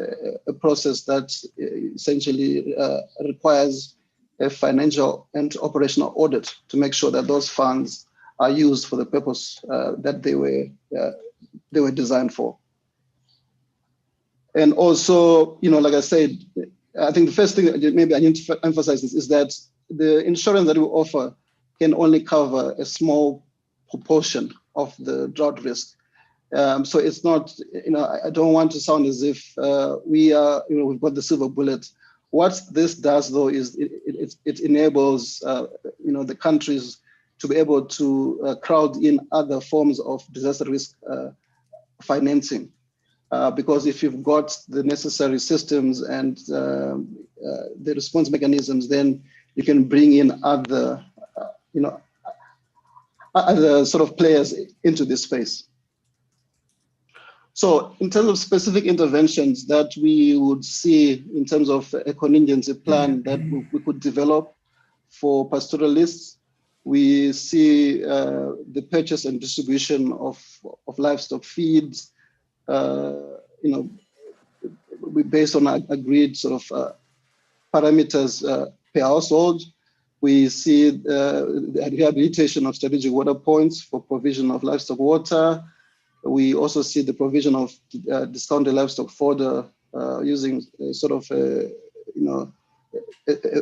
a process that essentially requires a financial and operational audit to make sure that those funds are used for the purpose that they were designed for. And also, like I said, I think the first thing maybe I need to emphasize is that the insurance that we offer can only cover a small proportion of the drought risk. So it's not, I don't want to sound as if we've got the silver bullet. What this does, though, is it enables, the countries to be able to crowd in other forms of disaster risk financing. Because if you've got the necessary systems and the response mechanisms, then you can bring in other, other sort of players into this space. So in terms of specific interventions that we would see in terms of a contingency plan that we could develop for pastoralists, we see the purchase and distribution of livestock feeds, based on agreed sort of parameters per household. We see the rehabilitation of strategic water points for provision of livestock water. We also see the provision of discounted livestock fodder using sort of a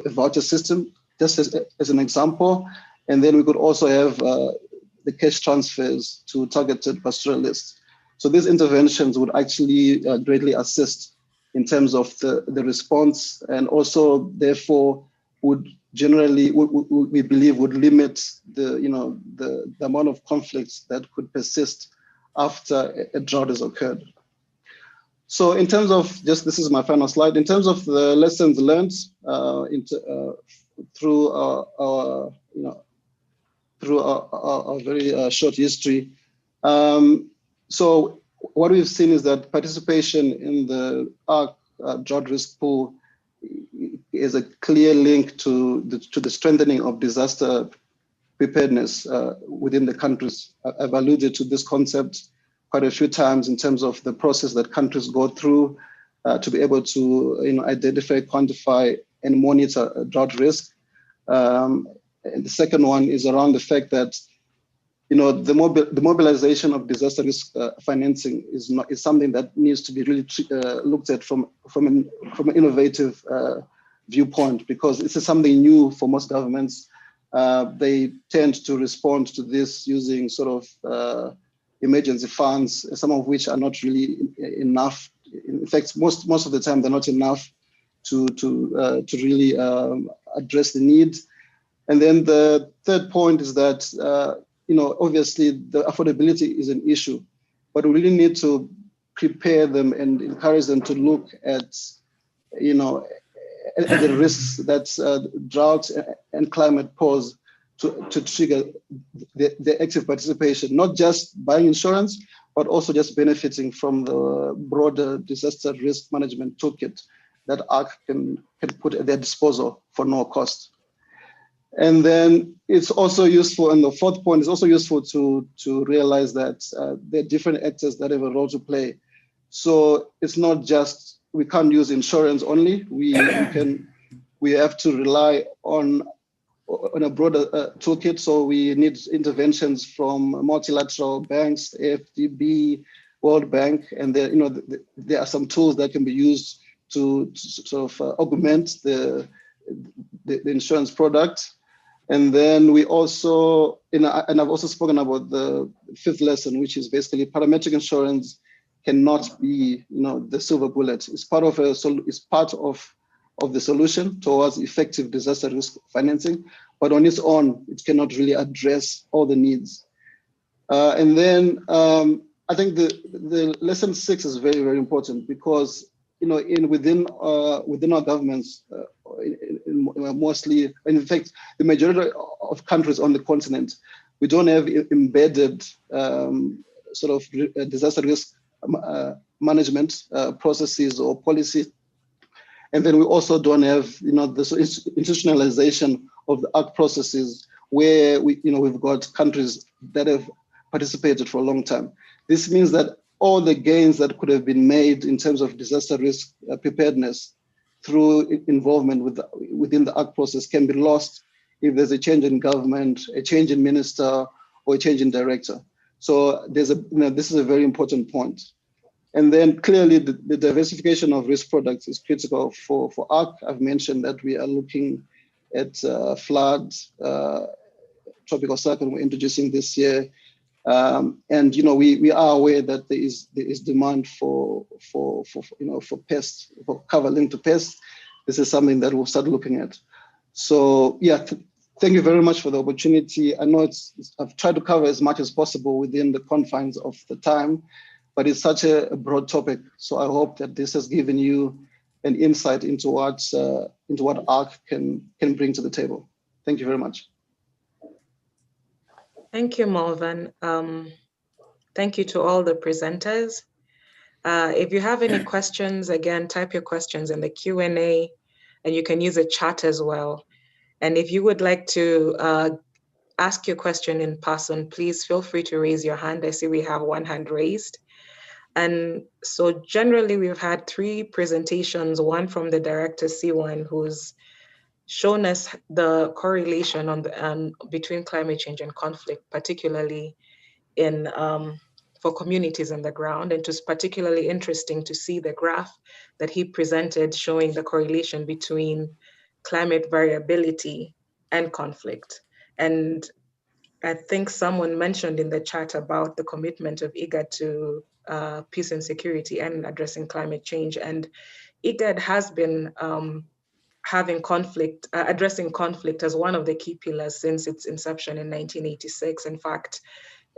voucher system, just as an example. And then we could also have the cash transfers to targeted pastoralists. So these interventions would actually greatly assist in terms of the response, and also therefore would generally, we believe, would limit the amount of conflicts that could persist after a drought has occurred. So in terms of, this is my final slide, in terms of the lessons learned through our very short history. So what we've seen is that participation in the ARC drought risk pool is a clear link to the strengthening of disaster preparedness within the countries. I've alluded to this concept quite a few times in terms of the process that countries go through to be able to identify, quantify, and monitor drought risk. And the second one is around the fact that the mobilization of disaster risk financing is something that needs to be really looked at from an innovative viewpoint, because this is something new for most governments. They tend to respond to this using sort of emergency funds, some of which are not really enough. In fact, most of the time they're not enough to really address the need. And then the third point is that obviously the affordability is an issue, but we really need to prepare them and encourage them to look at, at the risks that drought and climate pose to trigger the active participation, not just buying insurance, but also just benefiting from the broader disaster risk management toolkit that ARC can put at their disposal for no cost. And then it's also useful, and the fourth point is also useful to realize that there are different actors that have a role to play. So it's not just, we can't use insurance only. We have to rely on a broader toolkit. So we need interventions from multilateral banks, AFDB, World Bank, and there are some tools that can be used to sort of augment the insurance product. And then we also, and I've also spoken about the fifth lesson, which is basically parametric insurance cannot be, the silver bullet. It's part of the solution towards effective disaster risk financing, but on its own, it cannot really address all the needs. And then I think the lesson 6 is very, very important because within our governments, mostly, in fact, the majority of countries on the continent, we don't have embedded sort of disaster risk management processes or policy. And then we also don't have, this institutionalization of the ARC processes where we've got countries that have participated for a long time. This means that all the gains that could have been made in terms of disaster risk preparedness through involvement within the ARC process can be lost if there's a change in government, a change in minister, or a change in director. So this is a very important point. And then clearly the diversification of risk products is critical for ARC. I've mentioned that we are looking at flood, tropical cyclone we're introducing this year. And we are aware that there is demand for pests, for cover linked to pests. This is something that we'll start looking at. So yeah, thank you very much for the opportunity. I know I've tried to cover as much as possible within the confines of the time, but it's such a broad topic. So I hope that this has given you an insight into what ARC can bring to the table. Thank you very much. Thank you, Malvern. Thank you to all the presenters. If you have any questions, again, type your questions in the Q&A, and you can use a chat as well. And if you would like to ask your question in person, please feel free to raise your hand. I see we have one hand raised. And so generally we've had 3 presentations, one from the director C1, who's shown us the correlation between climate change and conflict, particularly for communities on the ground. And it was particularly interesting to see the graph that he presented showing the correlation between climate variability and conflict. And I think someone mentioned in the chat about the commitment of IGAD to peace and security and addressing climate change. And IGAD has been addressing conflict as one of the key pillars since its inception in 1986. In fact,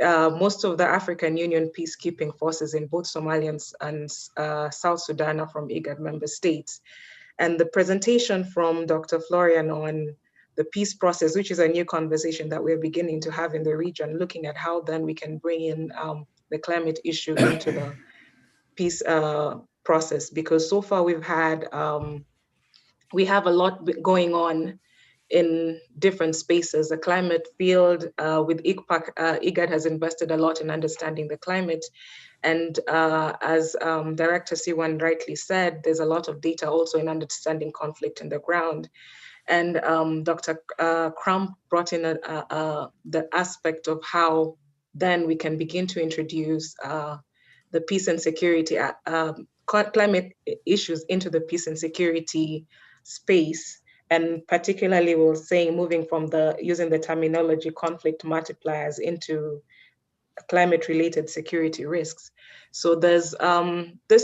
most of the African Union peacekeeping forces in both Somalia and South Sudan are from IGAD member states. And the presentation from Dr. Florian on the peace process, which is a new conversation that we're beginning to have in the region, looking at how then we can bring in the climate issue into the peace process, because so far we have a lot going on in different spaces. The climate field with ICPAC, IGAD has invested a lot in understanding the climate. And as Director C1 rightly said, there's a lot of data also in understanding conflict in the ground. And Dr. Crump brought in the aspect of how then we can begin to introduce the peace and security, climate issues into the peace and security space. And particularly we're saying moving from using the terminology conflict multipliers into climate-related security risks. So this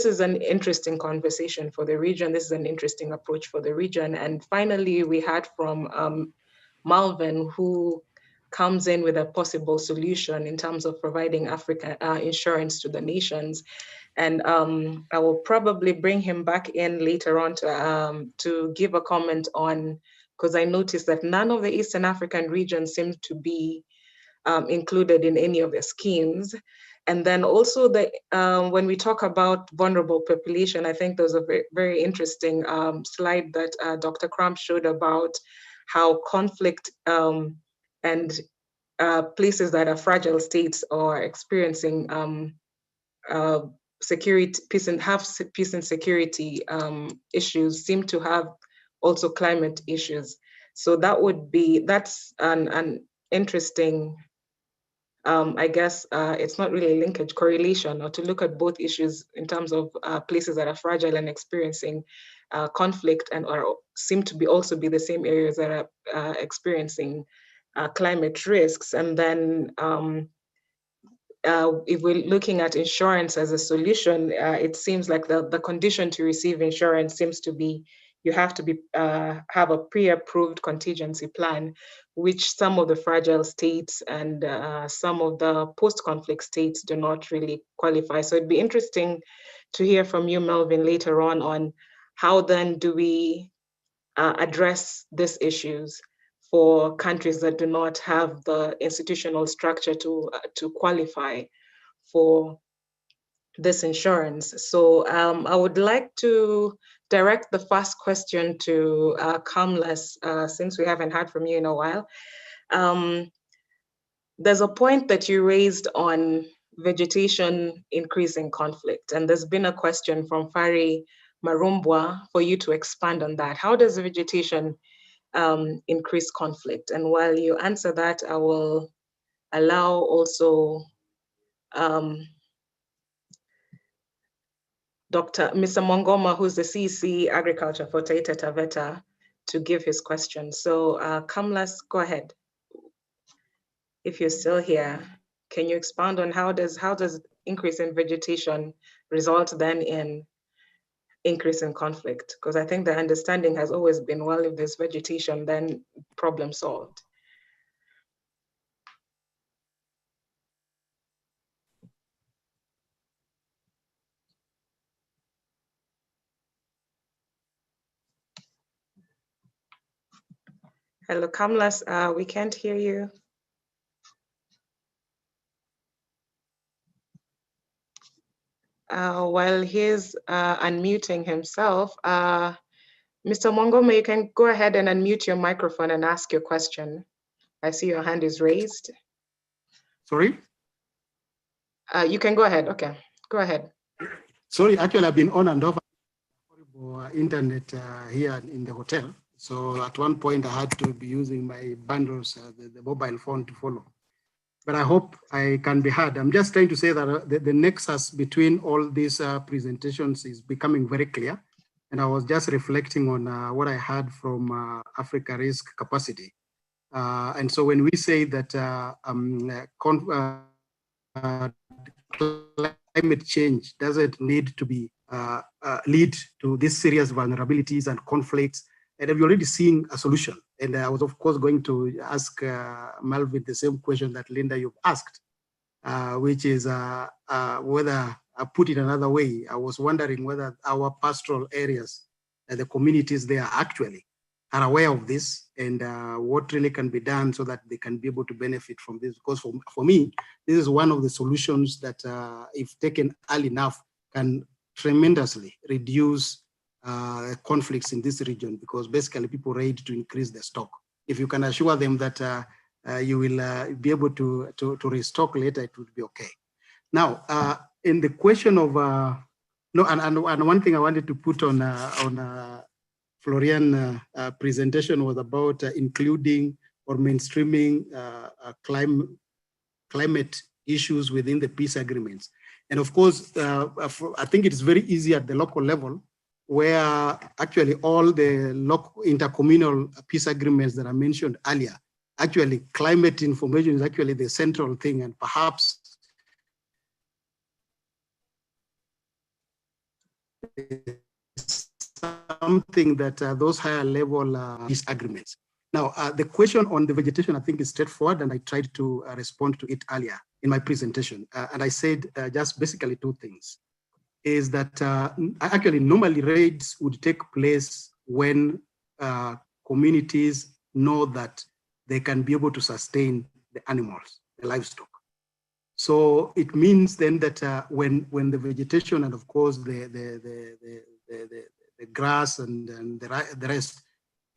is an interesting conversation for the region. This is an interesting approach for the region. And finally, we had from Malvern, who comes in with a possible solution in terms of providing Africa insurance to the nations. And I will probably bring him back in later on to give a comment on, because I noticed that none of the Eastern African regions seem to be included in any of the schemes. And then also when we talk about vulnerable population, I think there's a very, very interesting slide that Dr. Cramp showed about how conflict and places that are fragile states are experiencing security, peace and security issues seem to have also climate issues. So that's an interesting, I guess it's not really a linkage, correlation, or to look at both issues in terms of places that are fragile and experiencing conflict, and or seem to be also be the same areas that are experiencing climate risks. And then if we're looking at insurance as a solution, it seems like the condition to receive insurance seems to be you have to be have a pre-approved contingency plan, which some of the fragile states and some of the post-conflict states do not really qualify. So it'd be interesting to hear from you, Melvin, later on how then do we address these issues for countries that do not have the institutional structure to qualify for this insurance. So I would like to direct the first question to Kamlas, since we haven't heard from you in a while. There's a point that you raised on vegetation increasing conflict, and there's been a question from Fari Marumbwa for you to expand on that. How does vegetation increase conflict? And while you answer that, I will allow also Mr. Mongoma, who's the CEC Agriculture for Taita Taveta, to give his question. So Kamlas, go ahead. If you're still here, can you expand on how does increase in vegetation result then in increase in conflict? Because I think the understanding has always been, well, if there's vegetation, then problem solved. Hello, Kamlas, we can't hear you. While he's unmuting himself, Mr. Mongoma, you can go ahead and unmute your microphone and ask your question. I see your hand is raised. Sorry? You can go ahead. Okay, go ahead. Sorry, actually, I've been on and off internet here in the hotel. So at one point, I had to be using my bundles, the mobile phone to follow. But I hope I can be heard. I'm just trying to say that the nexus between all these presentations is becoming very clear. And I was just reflecting on what I heard from Africa Risk Capacity. And so when we say that climate change doesn't need to be lead to these serious vulnerabilities and conflicts, and we're already seeing a solution. And I was, of course, going to ask Melvin the same question that Linda, you've asked, which is whether, I put it another way, I was wondering whether our pastoral areas and the communities there actually are aware of this and what really can be done so that they can be able to benefit from this. Because for me, this is one of the solutions that, if taken early enough, can tremendously reduce conflicts in this region, because basically people are ready to increase the stock. If you can assure them that you will be able to restock later, it would be okay. Now, in the question of and one thing I wanted to put on Florian presentation was about including or mainstreaming climate issues within the peace agreements. And of course, I think it's very easy at the local level, where actually all the local intercommunal peace agreements that I mentioned earlier, actually climate information is actually the central thing, and perhaps something that those higher level peace agreements. Now, the question on the vegetation, I think, is straightforward, and I tried to respond to it earlier in my presentation. And I said just basically two things. Is that actually normally raids would take place when communities know that they can be able to sustain the animals, the livestock. So it means then that when the vegetation and of course the grass and the rest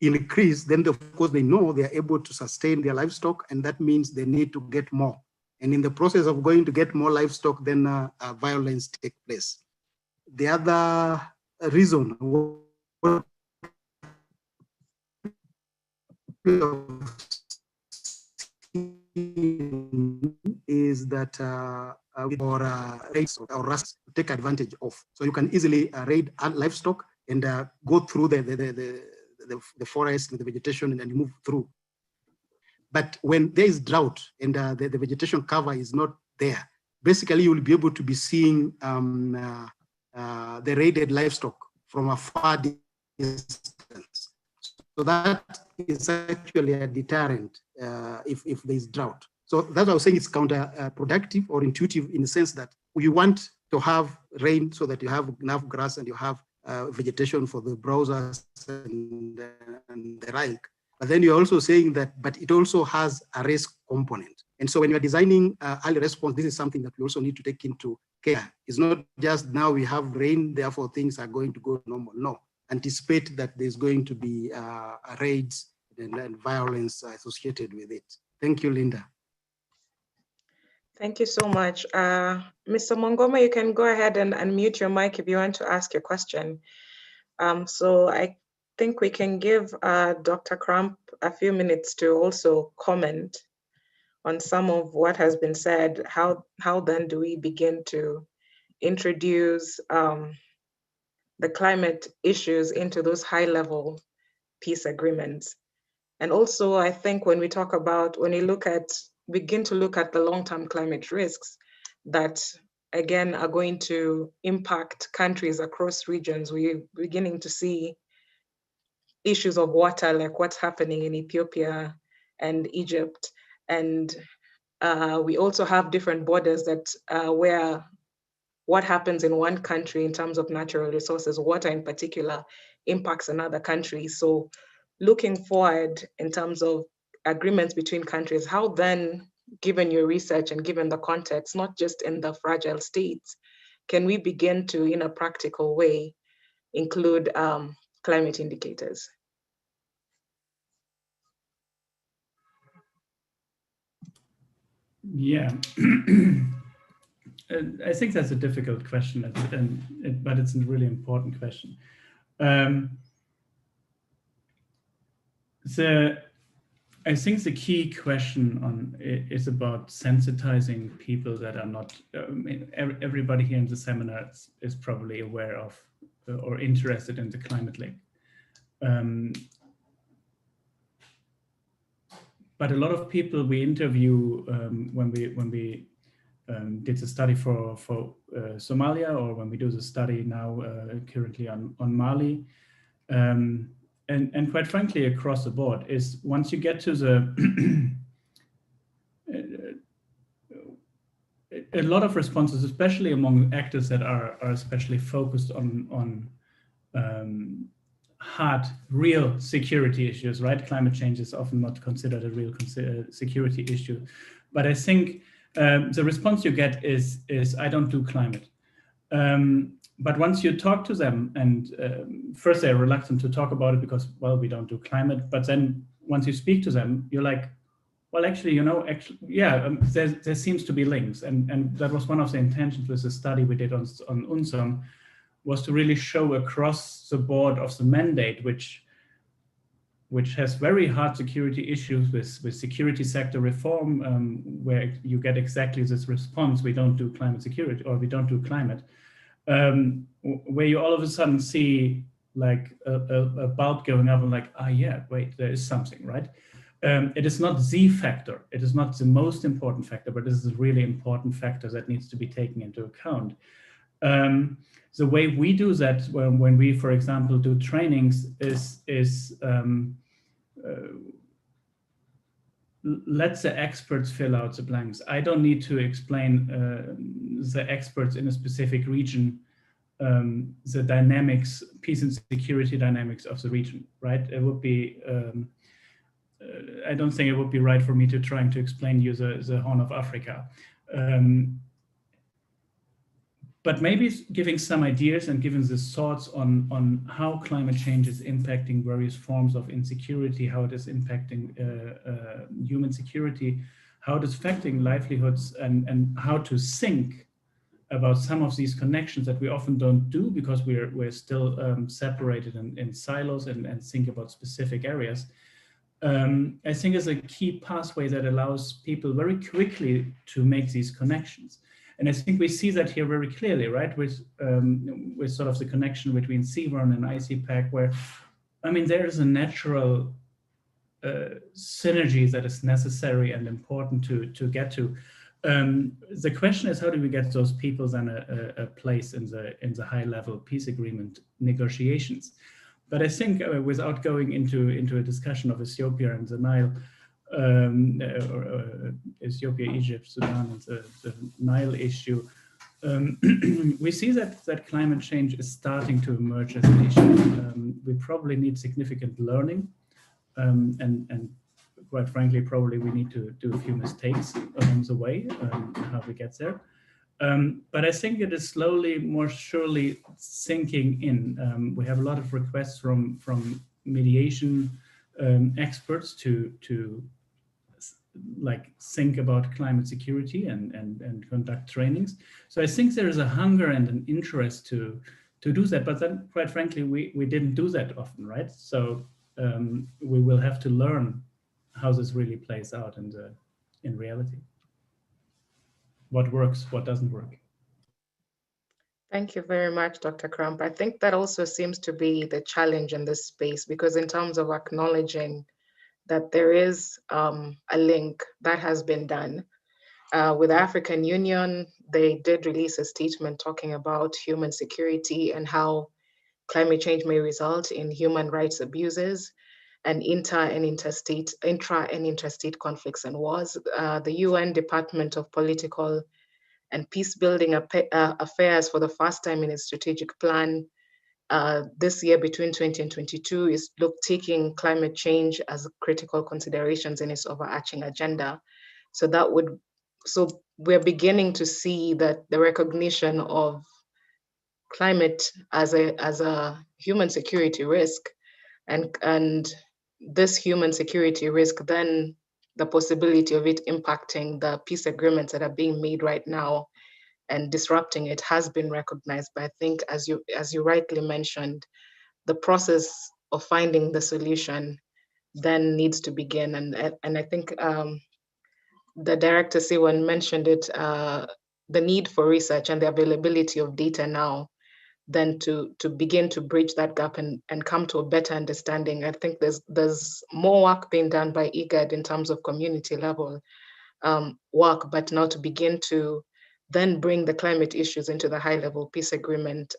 increase, then of course they know they are able to sustain their livestock, and that means they need to get more. And in the process of going to get more livestock, then violence takes place. The other reason is that raids or rust take advantage of. So you can easily raid livestock and go through the forest with the vegetation and move through. But when there is drought and the vegetation cover is not there, basically you will be able to be seeing the raided livestock from a far distance. So that is actually a deterrent if there is drought. So that's what I was saying, it's counterproductive or intuitive in the sense that you want to have rain so that you have enough grass and you have vegetation for the browsers and the like. But then you're also saying that, but it also has a risk component. And so when you're designing early response, this is something that we also need to take into care. It's not just now we have rain, therefore things are going to go normal. No, anticipate that there's going to be raids and violence associated with it. Thank you, Linda. Thank you so much. Mr. Mongoma, you can go ahead and unmute your mic if you want to ask your question. So I think we can give Dr. Crump a few minutes to also comment on some of what has been said. How then do we begin to introduce the climate issues into those high-level peace agreements? And also, I think when we talk about, when we begin to look at the long-term climate risks that, again, are going to impact countries across regions, we're beginning to see issues of water, like what's happening in Ethiopia and Egypt. And we also have different borders that where what happens in one country in terms of natural resources, water in particular, impacts another country. So looking forward in terms of agreements between countries, how then, given your research and given the context, not just in the fragile states, can we begin to, in a practical way, include climate indicators? Yeah, I think that's a difficult question, but it's a really important question. I think the key question is about sensitizing people that are not, everybody here in the seminar is probably aware of or interested in the climate link. But a lot of people we interview when we did the study for Somalia, or when we do the study now currently on Mali, and quite frankly across the board, is once you get to the a lot of responses, especially among actors that are especially focused on hard, real security issues, right? Climate change is often not considered a real security issue. But I think the response you get is I don't do climate. But once you talk to them, and first they're reluctant to talk about it because, well, we don't do climate. But then once you speak to them, you're like, well, actually, you know, yeah, there seems to be links. And that was one of the intentions with the study we did on UNSOM, was to really show across the board of the mandate, which has very hard security issues with security sector reform, where you get exactly this response, we don't do climate security, or we don't do climate, where you all of a sudden see like a bulb going up and like, ah, yeah, wait, there is something, right? It is not the factor, it is not the most important factor, but this is a really important factor that needs to be taken into account. The way we do that when we, for example, do trainings is let the experts fill out the blanks. I don't need to explain the experts in a specific region the dynamics, peace and security dynamics of the region, right? It would be, I don't think it would be right for me to trying to explain you the Horn of Africa. But maybe giving some ideas and giving the thoughts on how climate change is impacting various forms of insecurity, how it is impacting human security, how it is affecting livelihoods, and how to think about some of these connections that we often don't do because we're still separated in silos and think about specific areas. I think is a key pathway that allows people very quickly to make these connections. And I think we see that here very clearly, right? With sort of the connection between CBRN and ICPAC, where, I mean, there is a natural synergy that is necessary and important to get to. The question is, how do we get those people then a place in the high-level peace agreement negotiations? But I think without going into a discussion of Ethiopia and the Nile, Ethiopia, Egypt, Sudan, and the Nile issue, we see that climate change is starting to emerge as an issue. We probably need significant learning, and quite frankly, probably we need to do a few mistakes along the way, how we get there. But I think it is slowly, more surely sinking in. We have a lot of requests from mediation experts to like think about climate security and conduct trainings. So I think there is a hunger and an interest to do that, but then quite frankly, we didn't do that often, right? So we will have to learn how this really plays out in reality. What works, what doesn't work. Thank you very much, Dr. Crump. I think that also seems to be the challenge in this space, because in terms of acknowledging that there is a link that has been done. With the African Union, they did release a statement talking about human security and how climate change may result in human rights abuses and intra and interstate conflicts and wars. The UN Department of Political and Peacebuilding Affairs, for the first time in its strategic plan this year between 20 and 22, is taking climate change as critical considerations in its overarching agenda. So we're beginning to see that the recognition of climate as a human security risk, and this human security risk, then the possibility of it impacting the peace agreements that are being made right now and disrupting it, has been recognized. But I think, as you rightly mentioned, the process of finding the solution then needs to begin. And I think the director Siwan mentioned it, the need for research and the availability of data now, then to begin to bridge that gap and come to a better understanding. I think there's more work being done by IGAD in terms of community level work, but now to begin to then bring the climate issues into the high-level peace agreement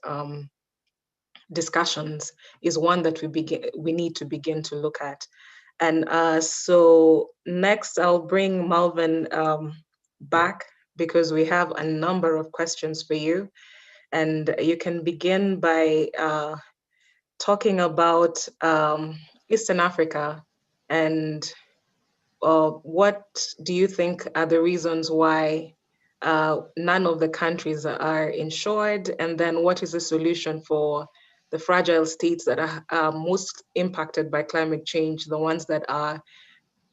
discussions is one that we need to begin to look at. And so next I'll bring Malvin back, because we have a number of questions for you. And you can begin by talking about Eastern Africa, and what do you think are the reasons why none of the countries are insured, and then what is the solution for the fragile states that are most impacted by climate change, the ones that are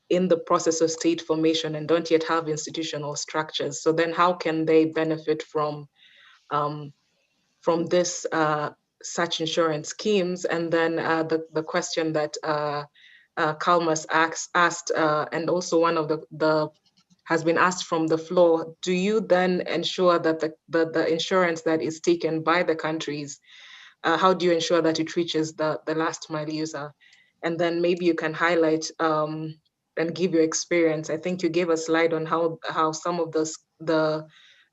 in the process of state formation and don't yet have institutional structures? So then how can they benefit from this such insurance schemes? And then the question that Kalmas asked, and also one of the has been asked from the floor, do you then ensure that the insurance that is taken by the countries, how do you ensure that it reaches the last mile user? And then maybe you can highlight and give your experience. I think you gave a slide on how some of the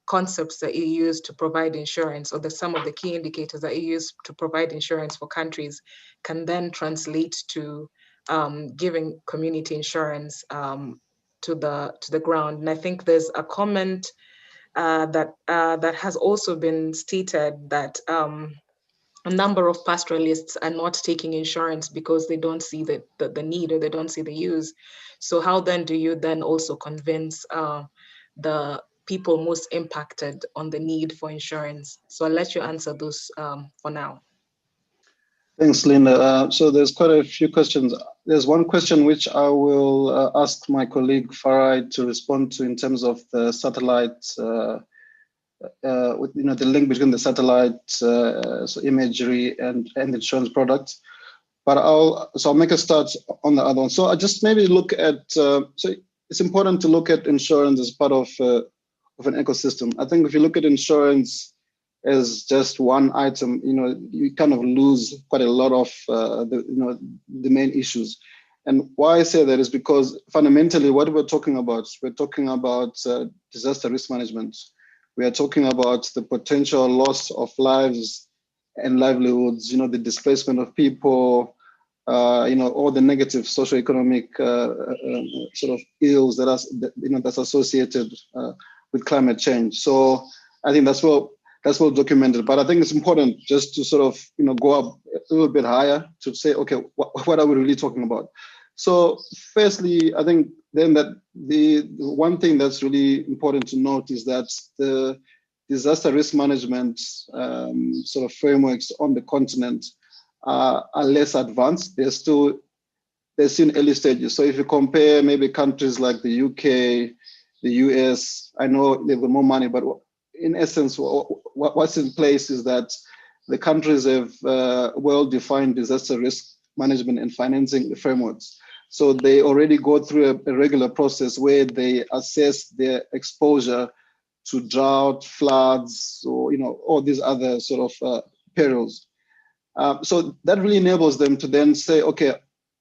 concepts that you use to provide insurance, or some of the key indicators that you use to provide insurance for countries, can then translate to giving community insurance to the ground. And I think there's a comment that has also been stated that a number of pastoralists are not taking insurance because they don't see the need, or they don't see the use. So how then do you then also convince the people most impacted on the need for insurance? So I'll let you answer those for now. Thanks, Linda. So there's quite a few questions. There's one question which I will ask my colleague Farai to respond to in terms of the satellite, the link between the satellite so imagery and insurance products. But I'll make a start on the other one. So I just maybe look at, so it's important to look at insurance as part of an ecosystem. I think if you look at insurance as just one item, you kind of lose quite a lot of the main issues. And why I say that is because fundamentally what we're talking about disaster risk management. We are talking about the potential loss of lives and livelihoods, the displacement of people, all the negative socioeconomic sort of ills that's associated with climate change. So I think that's well documented. But I think it's important just to sort of go up a little bit higher to say, okay, what are we really talking about? So firstly, I think then that the one thing that's really important to note is that the disaster risk management sort of frameworks on the continent are less advanced. They're still in early stages. So if you compare maybe countries like the UK, the US, I know they've got more money, but in essence, what's in place is that the countries have well-defined disaster risk management and financing frameworks. So they already go through a regular process where they assess their exposure to drought, floods, or all these other sort of perils. So that really enables them to then say, okay,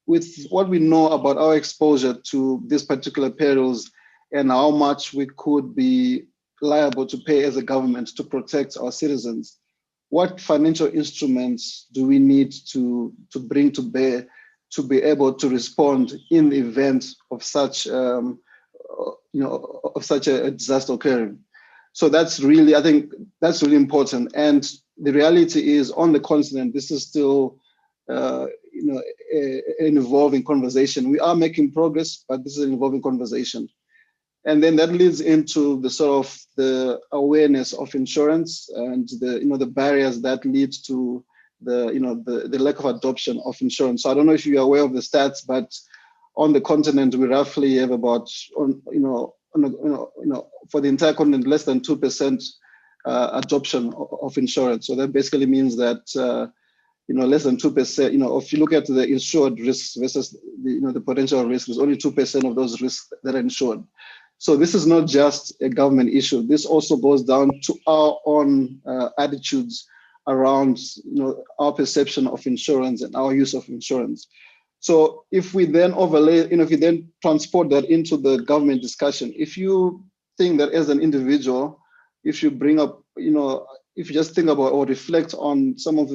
with what we know about our exposure to these particular perils and how much we could be liable to pay as a government to protect our citizens, what financial instruments do we need to bring to bear to be able to respond in the event of such of such a disaster occurring? So that's really, I think that's really important. And the reality is, on the continent, this is still an evolving conversation. We are making progress, but this is an evolving conversation. And then that leads into the sort of the awareness of insurance and the barriers that lead to the lack of adoption of insurance. So I don't know if you're aware of the stats, but on the continent we roughly have about for the entire continent less than 2% adoption of insurance. So that basically means that less than 2%. If you look at the insured risks versus the potential risk, there's only 2% of those risks that are insured. So this is not just a government issue. This also goes down to our own attitudes around our perception of insurance and our use of insurance. So if we then overlay, if you then transport that into the government discussion, if you think that as an individual, if you bring up, if you just think about or reflect on some of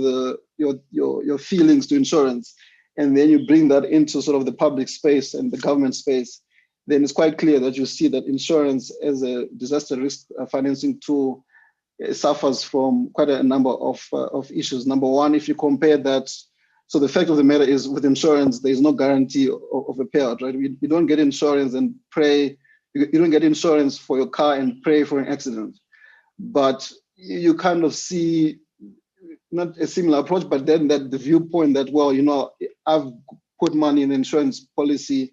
your feelings to insurance, and then you bring that into sort of the public space and the government space, then it's quite clear that you see that insurance as a disaster risk financing tool suffers from quite a number of issues. Number one, if you compare that, so the fact of the matter is with insurance, there is no guarantee of a payout, right? You don't get insurance and pray, you don't get insurance for your car and pray for an accident. But you kind of see not a similar approach, but then that the viewpoint that, well, I've put money in the insurance policy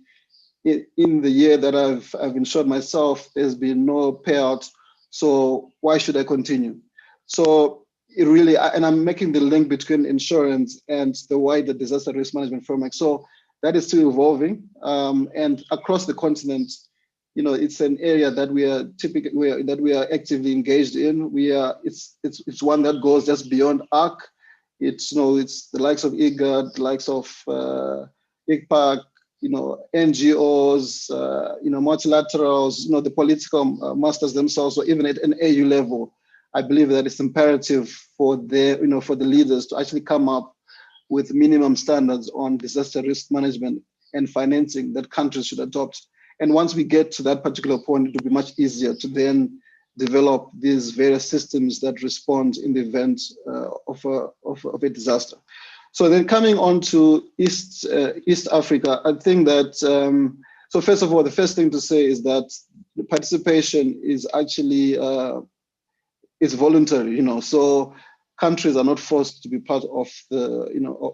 in the year that I've insured myself, there's been no payout, so why should I continue? So it really, and I'm making the link between insurance and the wider disaster risk management framework. So that is still evolving, and across the continent, it's an area that we are actively engaged in. It's one that goes just beyond ARC. It's the likes of IGAD, the likes of ICPAC, NGOs, multilaterals, the political masters themselves, or even at an AU level. I believe that it's imperative for the leaders to actually come up with minimum standards on disaster risk management and financing that countries should adopt. And once we get to that particular point, it will be much easier to then develop these various systems that respond in the event of a disaster. So then coming on to East Africa, I think that, so first of all, the first thing to say is that the participation is actually, it's voluntary, so countries are not forced to be part of the,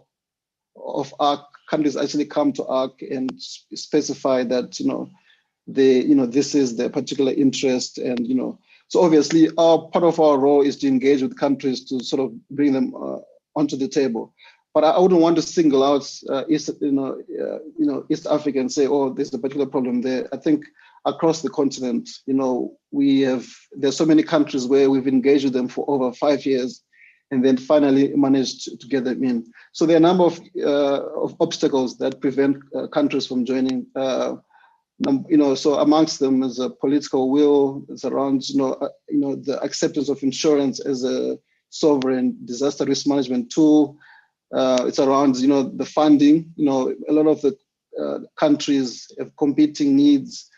of ARC. Countries actually come to ARC and specify that, this is their particular interest, and, so obviously part of our role is to engage with countries to sort of bring them onto the table. But I wouldn't want to single out East Africa and say, oh, there's a particular problem there. I think across the continent, there's so many countries where we've engaged with them for over 5 years, and then finally managed to get them in. So there are a number of obstacles that prevent countries from joining. So amongst them is a political will. It's around the acceptance of insurance as a sovereign disaster risk management tool. It's around the funding. A lot of the countries have competing needs,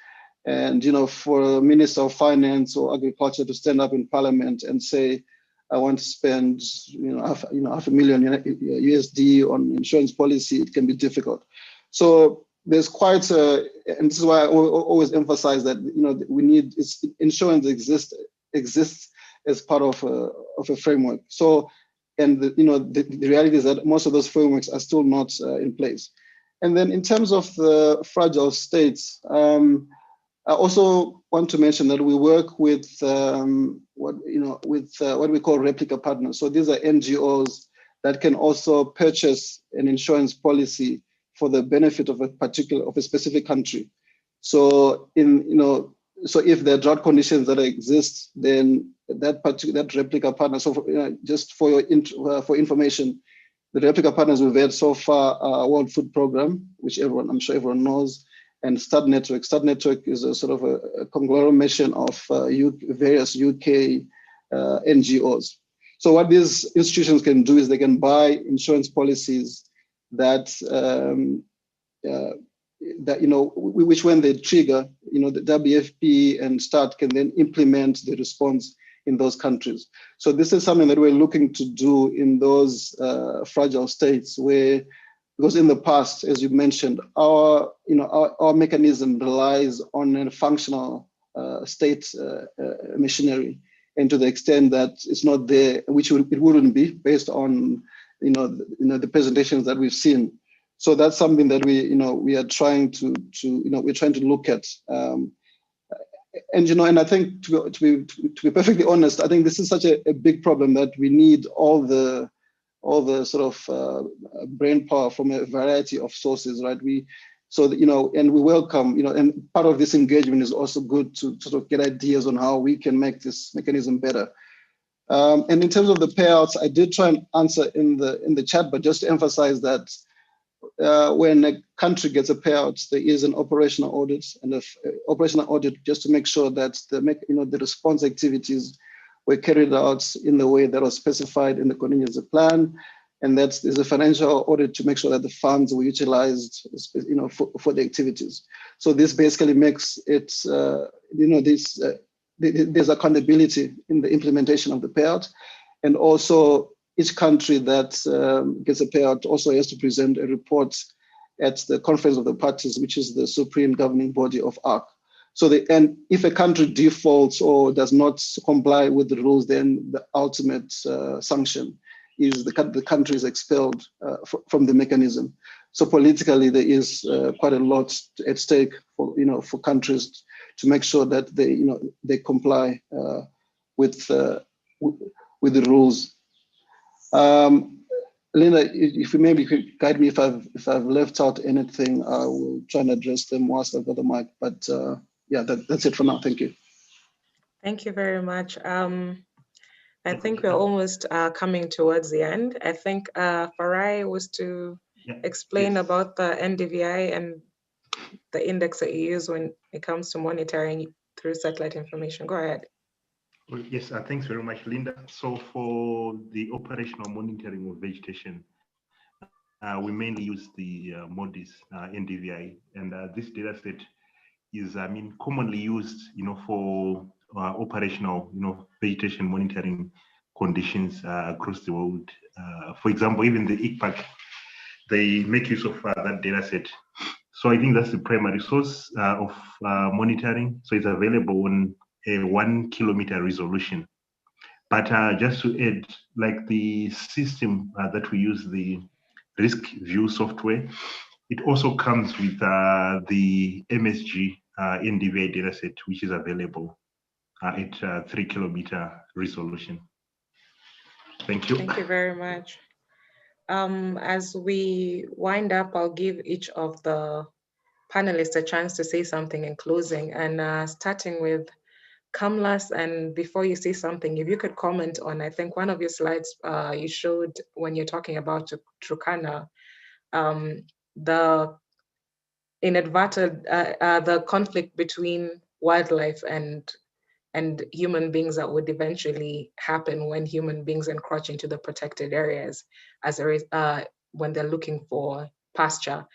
and for a Minister of Finance or Agriculture to stand up in Parliament and say, I want to spend $500,000 USD on insurance policy, it can be difficult. So there's quite a, and this is why I always emphasize that we need insurance exists as part of a framework. So, and the reality is that most of those frameworks are still not in place. And then in terms of the fragile states, I also want to mention that we work with what we call replica partners. So these are NGOs that can also purchase an insurance policy for the benefit of a specific country. So so if there are drought conditions that exist, then that replica partner. So just for your information, the replica partners we've had so far are World Food Program, which I'm sure everyone knows, and Start Network. Start Network is a sort of a conglomeration of various UK NGOs. So what these institutions can do is they can buy insurance policies that which when they trigger, the WFP and Start can then implement the response in those countries. So this is something that we're looking to do in those fragile states where, because in the past, as you mentioned, our mechanism relies on a functional state machinery, and to the extent that it's not there, which it wouldn't be based on the presentations that we've seen. So that's something that we are trying to look at. And I think to be perfectly honest, I think this is such a big problem that we need all the sort of brain power from a variety of sources, right? And we welcome, and part of this engagement is also good to sort of get ideas on how we can make this mechanism better. And in terms of the payouts, I did try and answer in the chat, but just to emphasize that when a country gets a payout, there is an operational audit, and an operational audit just to make sure that the response activities were carried out in the way that was specified in the contingency plan, and that there's a financial audit to make sure that the funds were utilized, for the activities. So this basically makes it, there's accountability in the implementation of the payout, and also each country that gets a payout also has to present a report at the Conference of the Parties, which is the supreme governing body of ARC. So and if a country defaults or does not comply with the rules, then the ultimate sanction is the country is expelled from the mechanism. So politically, there is quite a lot at stake for countries to make sure that they comply with the rules. Linda, if you maybe could guide me if I've left out anything, I will try and address them whilst I've got the mic. But yeah, that's it for now. Thank you. Thank you very much. I think we're almost coming towards the end. I think Farai was to explain about the NDVI and the index that you use when it comes to monitoring through satellite information. Go ahead. Well, yes, thanks very much, Linda. So for the operational monitoring of vegetation, we mainly use the MODIS NDVI, and this data set is, commonly used, for operational, vegetation monitoring conditions across the world. For example, even the ICPAC, they make use of that data set. So I think that's the primary source of monitoring. So it's available on a 1 kilometer resolution. But just to add, like the system that we use, the risk view software, it also comes with the MSG NDVI dataset, which is available at 3 kilometer resolution. Thank you. Thank you very much. As we wind up, I'll give each of the panelists a chance to say something in closing, and starting with Kamlas. And before you say something, if you could comment on, I think one of your slides you showed when you're talking about Turkana, the inadvertent, the conflict between wildlife and human beings that would eventually happen when human beings encroach into the protected areas when they're looking for pasture.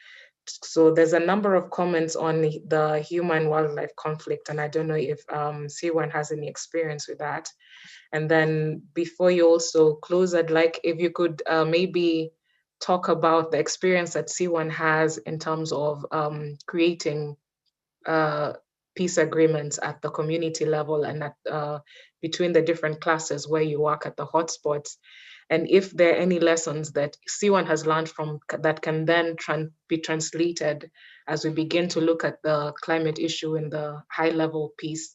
So there's a number of comments on the human-wildlife conflict, and I don't know if C1 has any experience with that. And then before you also close, I'd like if you could maybe talk about the experience that C1 has in terms of creating peace agreements at the community level and at between the different classes where you work at the hotspots, and if there are any lessons that C1 has learned from that can then be translated as we begin to look at the climate issue in the high-level peace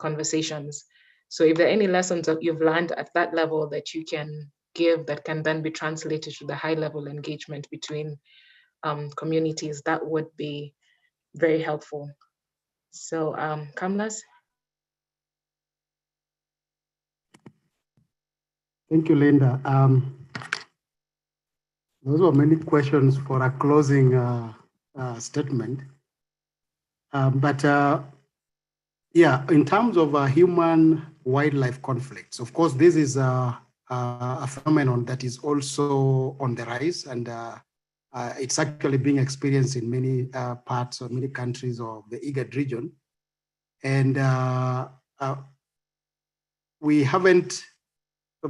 conversations. So if there are any lessons that you've learned at that level that you can give that can then be translated to the high-level engagement between communities, that would be very helpful. So Kamlas? Thank you, Linda. Those were many questions for a closing statement. Yeah, in terms of human-wildlife conflicts, of course, this is a phenomenon that is also on the rise, and it's actually being experienced in many parts or many countries of the IGAD region. And we haven't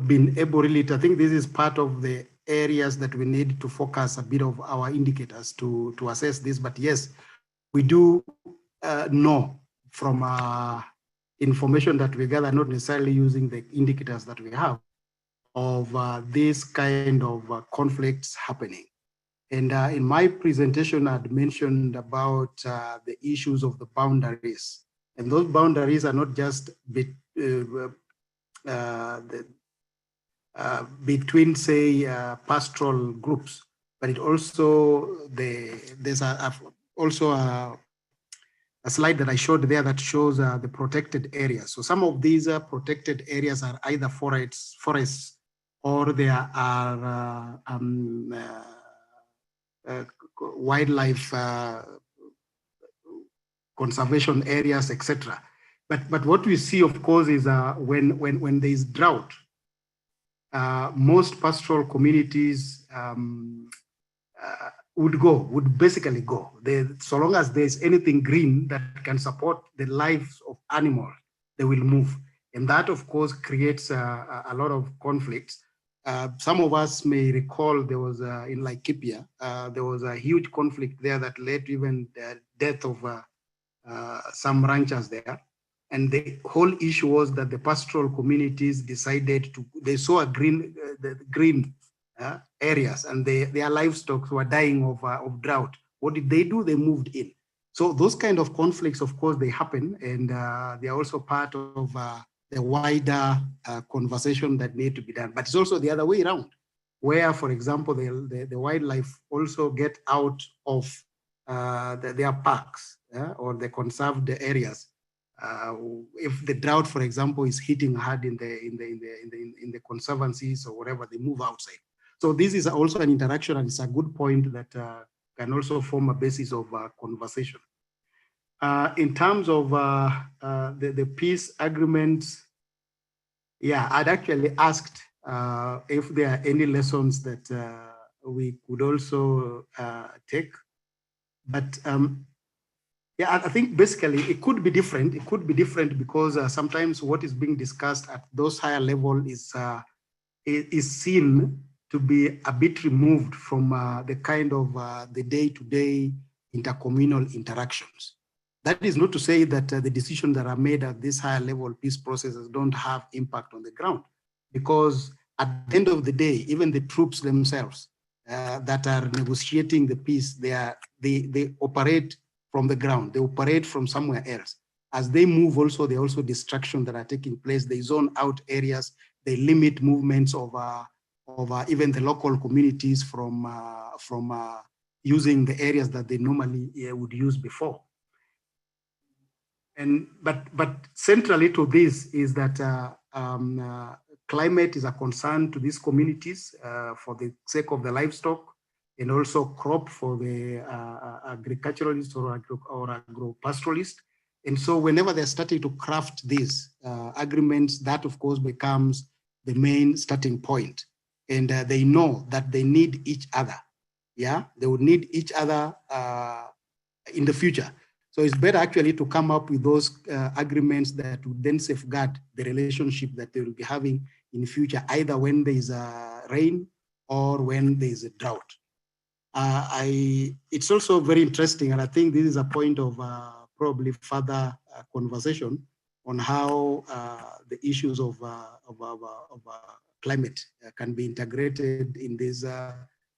been able really to, I think this is part of the areas that we need to focus a bit of our indicators to assess this. But yes, we do know from information that we gather, not necessarily using the indicators that we have, of this kind of conflicts happening. And in my presentation, I'd mentioned about the issues of the boundaries. And those boundaries are not just between, say, pastoral groups, but it also, there's also a slide that I showed there that shows the protected areas. So some of these protected areas are either forests or there are wildlife conservation areas, etc. But what we see, of course, is when there is drought, most pastoral communities would basically go. So long as there's anything green that can support the lives of animals, they will move. And that, of course, creates a lot of conflicts. Some of us may recall there was, in Laikipia, there was a huge conflict there that led to even the death of some ranchers there. And the whole issue was that the pastoral communities decided they saw a green areas, and their livestock were dying of drought. What did they do? They moved in. So those kind of conflicts, of course, they happen, and they are also part of the wider conversation that need to be done. But it's also the other way around, where, for example, the wildlife also get out of their parks or the conserved areas. If the drought, for example, is hitting hard in the conservancies or whatever, they move outside. So this is also an interaction, and it's a good point that can also form a basis of conversation. In terms of the peace agreements, yeah, I'd actually asked if there are any lessons that we could also take. But Yeah, I think basically it could be different. It could be different because sometimes what is being discussed at those higher level is seen to be a bit removed from the kind of the day-to-day intercommunal interactions. That is not to say that the decisions that are made at this higher level peace processes don't have impact on the ground, because at the end of the day, even the troops themselves that are negotiating the peace, they operate from the ground, they operate from somewhere else. As they move also, there are also distractions that are taking place. They zone out areas, they limit movements of even the local communities from using the areas that they normally would use before. And but centrally to this is that climate is a concern to these communities for the sake of the livestock, and also crop for the agriculturalist or agro-pastoralist. And so whenever they're starting to craft these agreements, that of course becomes the main starting point. And they know that they need each other. Yeah, they would need each other in the future. So it's better actually to come up with those agreements that would then safeguard the relationship that they will be having in the future, either when there is a rain or when there is a drought. It's also very interesting, and I think this is a point of probably further conversation on how the issues of climate can be integrated in this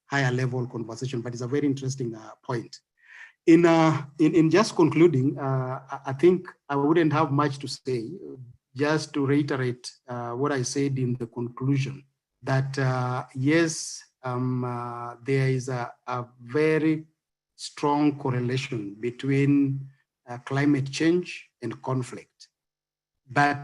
higher level conversation, but it's a very interesting point. In just concluding, I think I wouldn't have much to say, just to reiterate what I said in the conclusion, that yes, there is a very strong correlation between climate change and conflict. But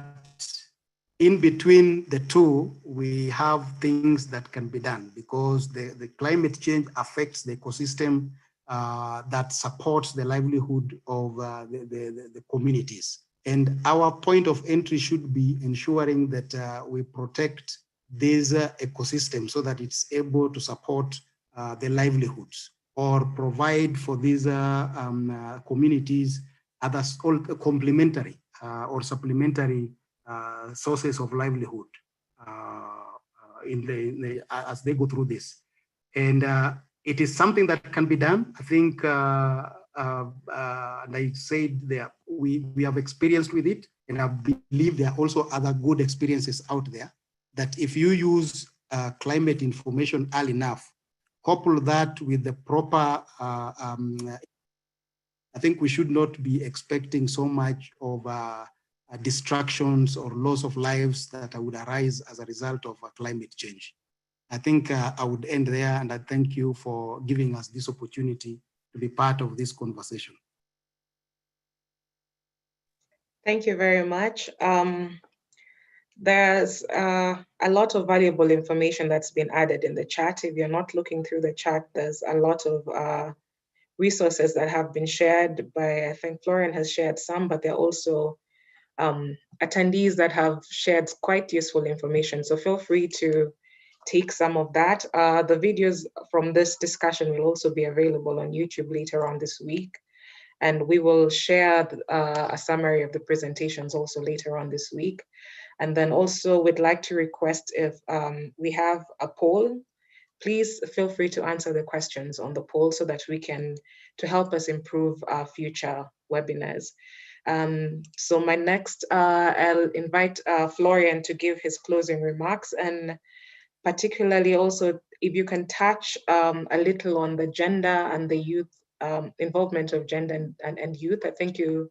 in between the two, we have things that can be done, because the climate change affects the ecosystem that supports the livelihood of the communities. And our point of entry should be ensuring that we protect this ecosystem so that it's able to support the livelihoods, or provide for these communities other complementary or supplementary sources of livelihood as they go through this. And it is something that can be done. I think, and I said, we have experienced with it, and I believe there are also other good experiences out there, that if you use climate information early enough, couple that with the proper, I think we should not be expecting so much of distractions or loss of lives that would arise as a result of climate change. I think I would end there, and I thank you for giving us this opportunity to be part of this conversation. Thank you very much. There's a lot of valuable information that's been added in the chat. If you're not looking through the chat, there's a lot of resources that have been shared by, I think Florian has shared some, but there are also attendees that have shared quite useful information. So feel free to take some of that. The videos from this discussion will also be available on YouTube later on this week. And we will share a summary of the presentations also later on this week. And then also we'd like to request, if we have a poll, please feel free to answer the questions on the poll so that we can, to help us improve our future webinars. So my next, I'll invite Florian to give his closing remarks, and particularly also if you can touch a little on the gender and the youth, involvement of gender and youth. I think you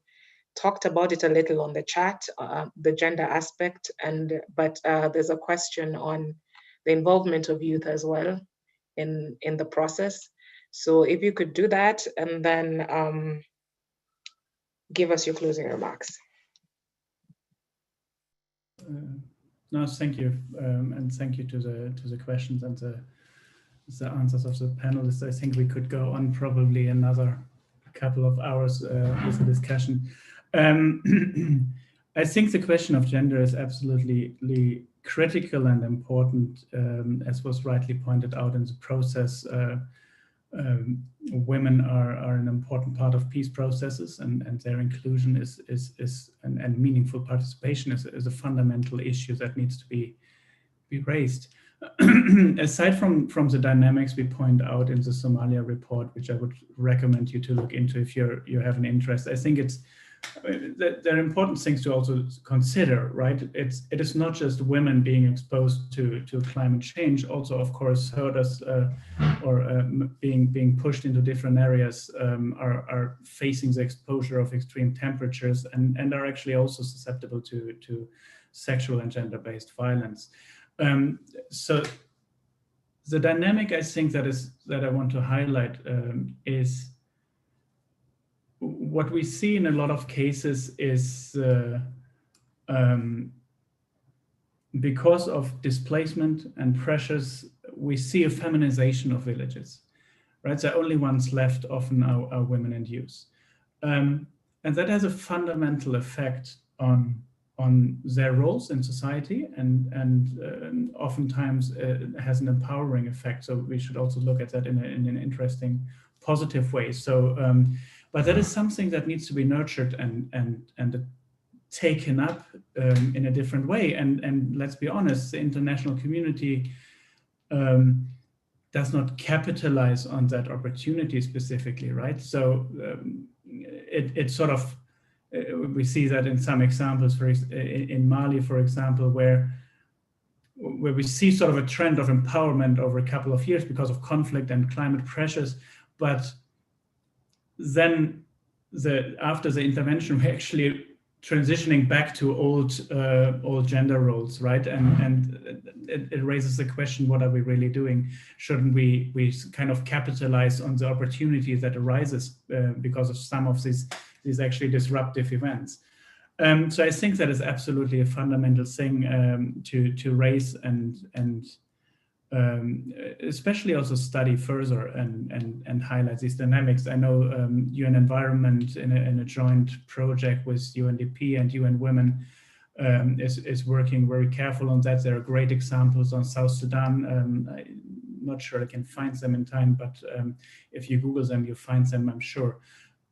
talked about it a little on the chat, the gender aspect, but there's a question on the involvement of youth as well in the process. So if you could do that, and then give us your closing remarks. No, thank you, and thank you to the questions and the answers of the panelists. I think we could go on probably another couple of hours with the discussion. I think the question of gender is absolutely critical and important, as was rightly pointed out in the process women are an important part of peace processes, and their inclusion and meaningful participation is a fundamental issue that needs to be raised. Aside from the dynamics we point out in the Somalia report, which I would recommend you to look into if you have an interest, I think there are important things to also consider, right? It is not just women being exposed to climate change, also of course herders being pushed into different areas are facing the exposure of extreme temperatures and are actually also susceptible to sexual and gender-based violence. So the dynamic I think that I want to highlight is what we see in a lot of cases is because of displacement and pressures, we see a feminization of villages, right? The only ones left often are women and youth. And that has a fundamental effect on their roles in society and oftentimes has an empowering effect. So we should also look at that in an interesting, positive way. So, but that is something that needs to be nurtured and taken up in a different way. And let's be honest, the international community does not capitalize on that opportunity specifically, right? So it sort of, we see that in some examples, in Mali, for example, where we see sort of a trend of empowerment over a couple of years because of conflict and climate pressures, but then after the intervention, we're actually transitioning back to old gender roles, right? And it raises the question: what are we really doing? Shouldn't we kind of capitalize on the opportunity that arises because of some of these actually disruptive events? So I think that is absolutely a fundamental thing to raise and especially also study further and highlight these dynamics. I know UN Environment in a joint project with UNDP and UN Women is working very careful on that. There are great examples on South Sudan. I'm not sure I can find them in time, but if you Google them, you find them, I'm sure.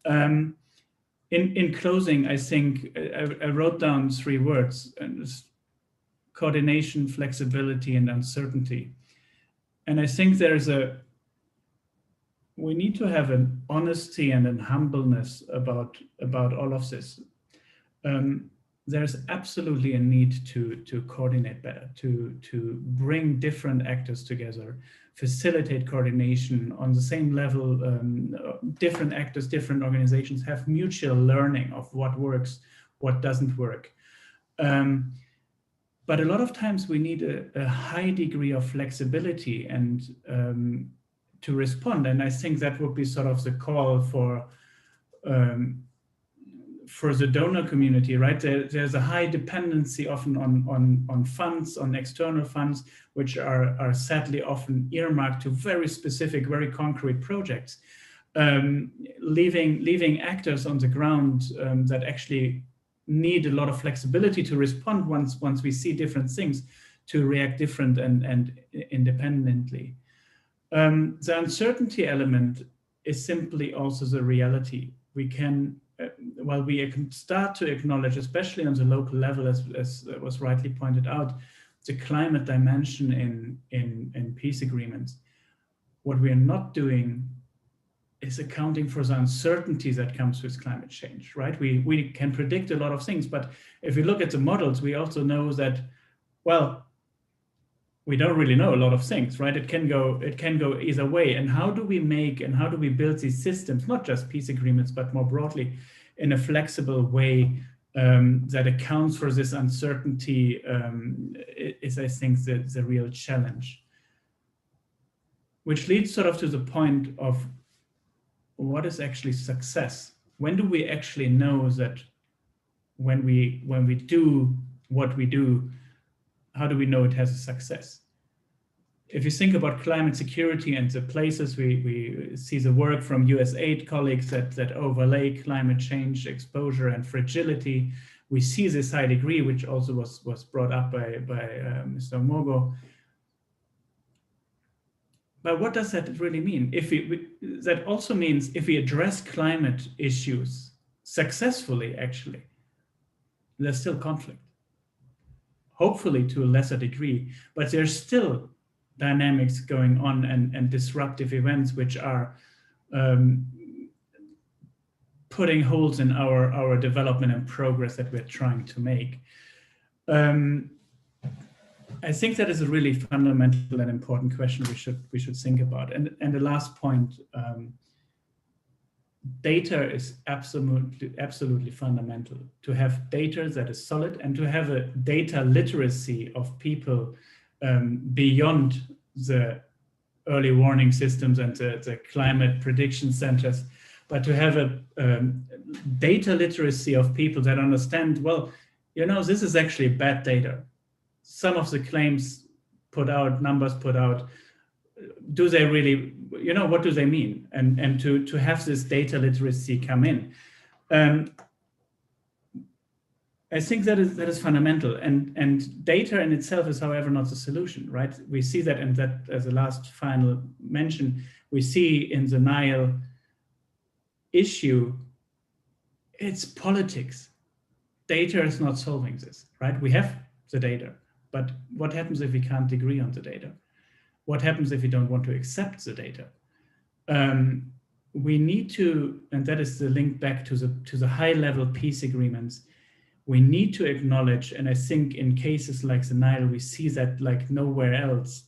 In closing, I think I wrote down 3 words: coordination, flexibility, and uncertainty. And I think we need to have an honesty and a humbleness about all of this. There's absolutely a need to coordinate better, to bring different actors together, facilitate coordination on the same level. Different actors, different organizations have mutual learning of what works, what doesn't work. But a lot of times we need a high degree of flexibility and to respond. And I think that would be sort of the call for the donor community, right? There's a high dependency often on funds, on external funds, which are sadly often earmarked to very specific, very concrete projects, leaving actors on the ground that actually need a lot of flexibility to respond once we see different things, to react different and independently. The uncertainty element is simply also the reality. We can, while we can start to acknowledge, especially on the local level, as was rightly pointed out, the climate dimension in peace agreements, what we are not doing is accounting for the uncertainty that comes with climate change, right? We can predict a lot of things, but if we look at the models, we also know that, well, we don't really know a lot of things, right? It can go either way. And how do we build these systems, not just peace agreements, but more broadly, in a flexible way that accounts for this uncertainty is, I think, the real challenge. Which leads sort of to the point of what is actually success? When do we actually know that when we do what we do, how do we know it has a success? If you think about climate security and the places we see the work from USAID colleagues that overlay climate change exposure and fragility, we see this high degree, which also was brought up by Mr. Mogo. But what does that really mean? That also means if we address climate issues successfully, actually, there's still conflict. Hopefully to a lesser degree, but there's still dynamics going on and disruptive events which are putting holes in our development and progress that we're trying to make. I think that is a really fundamental and important question we should think about. And the last point, data is absolutely fundamental. To have data that is solid and to have a data literacy of people beyond the early warning systems and the climate prediction centers, but to have a data literacy of people that understand, well, you know, this is actually bad data. Some of the claims put out, numbers put out, do they really, you know, what do they mean? And to have this data literacy come in. I think that is fundamental, and data in itself is, however, not the solution, right? We see that, and that as a last final mention, we see in the Nile issue, it's politics. Data is not solving this, right? We have the data, but what happens if we can't agree on the data? What happens if we don't want to accept the data? We need to, and that is the link back to the high-level peace agreements. We need to acknowledge, and I think in cases like the Nile, we see that like nowhere else,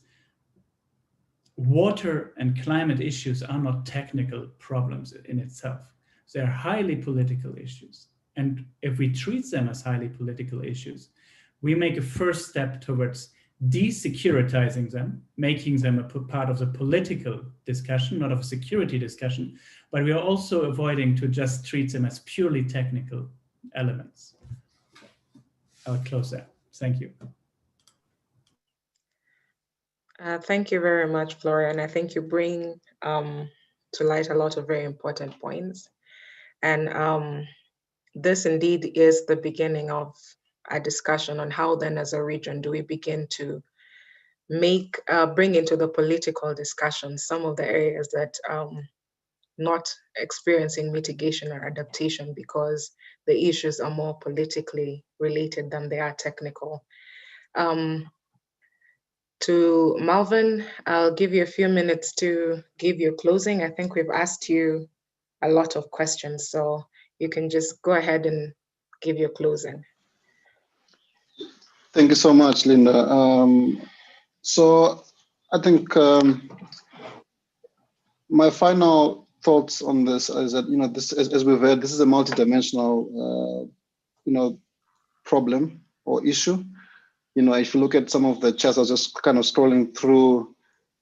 water and climate issues are not technical problems in itself. They're highly political issues. And if we treat them as highly political issues, we make a first step towards desecuritizing them, making them a part of the political discussion, not of a security discussion, but we are also avoiding to just treat them as purely technical elements. I'll close there. Thank you. Thank you very much, Florian. I think you bring to light a lot of very important points. And this indeed is the beginning of a discussion on how then as a region do we begin to bring into the political discussion some of the areas that not experiencing mitigation or adaptation because the issues are more politically related than they are technical. To Malvern, I'll give you a few minutes to give your closing. I think we've asked you a lot of questions, so you can just go ahead and give your closing. Thank you so much, Linda. So I think my final thoughts on this is that, you know, this, as we've heard, this is a multidimensional, you know, problem or issue. You know, if you look at some of the charts, I was just kind of scrolling through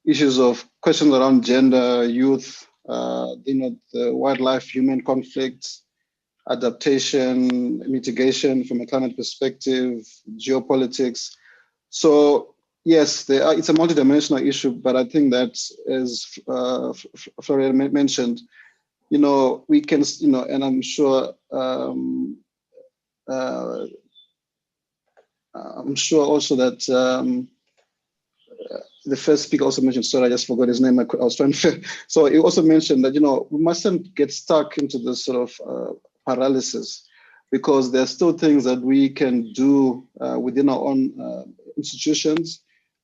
issues of questions around gender, youth, you know, the wildlife, human conflicts, adaptation, mitigation from a climate perspective, geopolitics. So yes, it's a multidimensional issue, but I think that, as Florian mentioned, you know, we can, you know, and I'm sure also that the first speaker also mentioned, sorry, I just forgot his name. I was trying to, so he also mentioned that, you know, we mustn't get stuck into this sort of paralysis, because there are still things that we can do within our own institutions.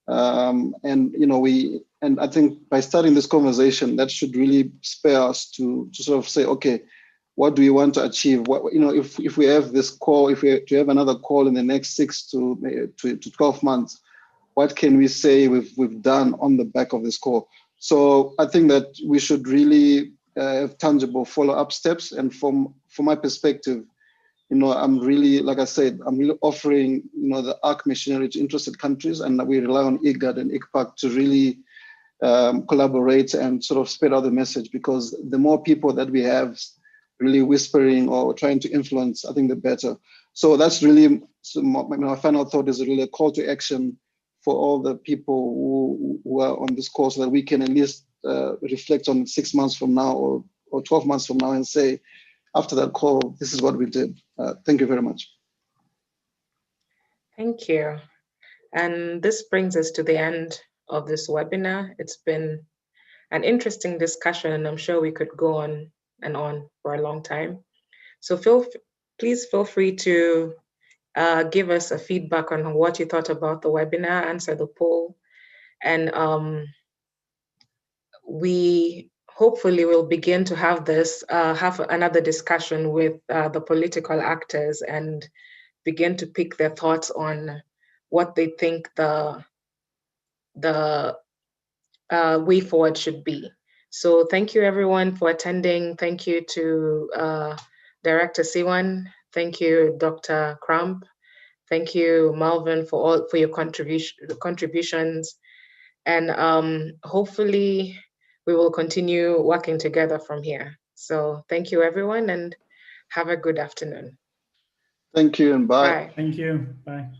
And, you know, and I think by starting this conversation, that should really spur us to sort of say, okay, what do we want to achieve? What, you know, if we have this call, if we have another call in the next 6 to 12 months, what can we say we've done on the back of this call? So I think that we should really have tangible follow-up steps. And from my perspective, you know, I'm really, like I said, I'm really offering, you know, the ARC machinery to interested countries, and we rely on IGAD and ICPAC to really collaborate and sort of spread out the message, because the more people that we have really whispering or trying to influence, I think the better. So that's really, so my final thought is really a call to action for all the people who are on this call, so that we can at least reflect on 6 months from now or 12 months from now and say, after that call, this is what we did. Thank you very much. Thank you. And this brings us to the end of this webinar. It's been an interesting discussion, and I'm sure we could go on and on for a long time. So please feel free to give us a feedback on what you thought about the webinar, answer the poll, and we hopefully will begin to have another discussion with the political actors and begin to pick their thoughts on what they think the way forward should be. So thank you everyone for attending. Thank you to Director Siwan. Thank you, Dr. Crump. Thank you, Malvern, for your contributions. And hopefully we will continue working together from here. So thank you everyone, and have a good afternoon. Thank you and bye. Bye. Thank you. Bye.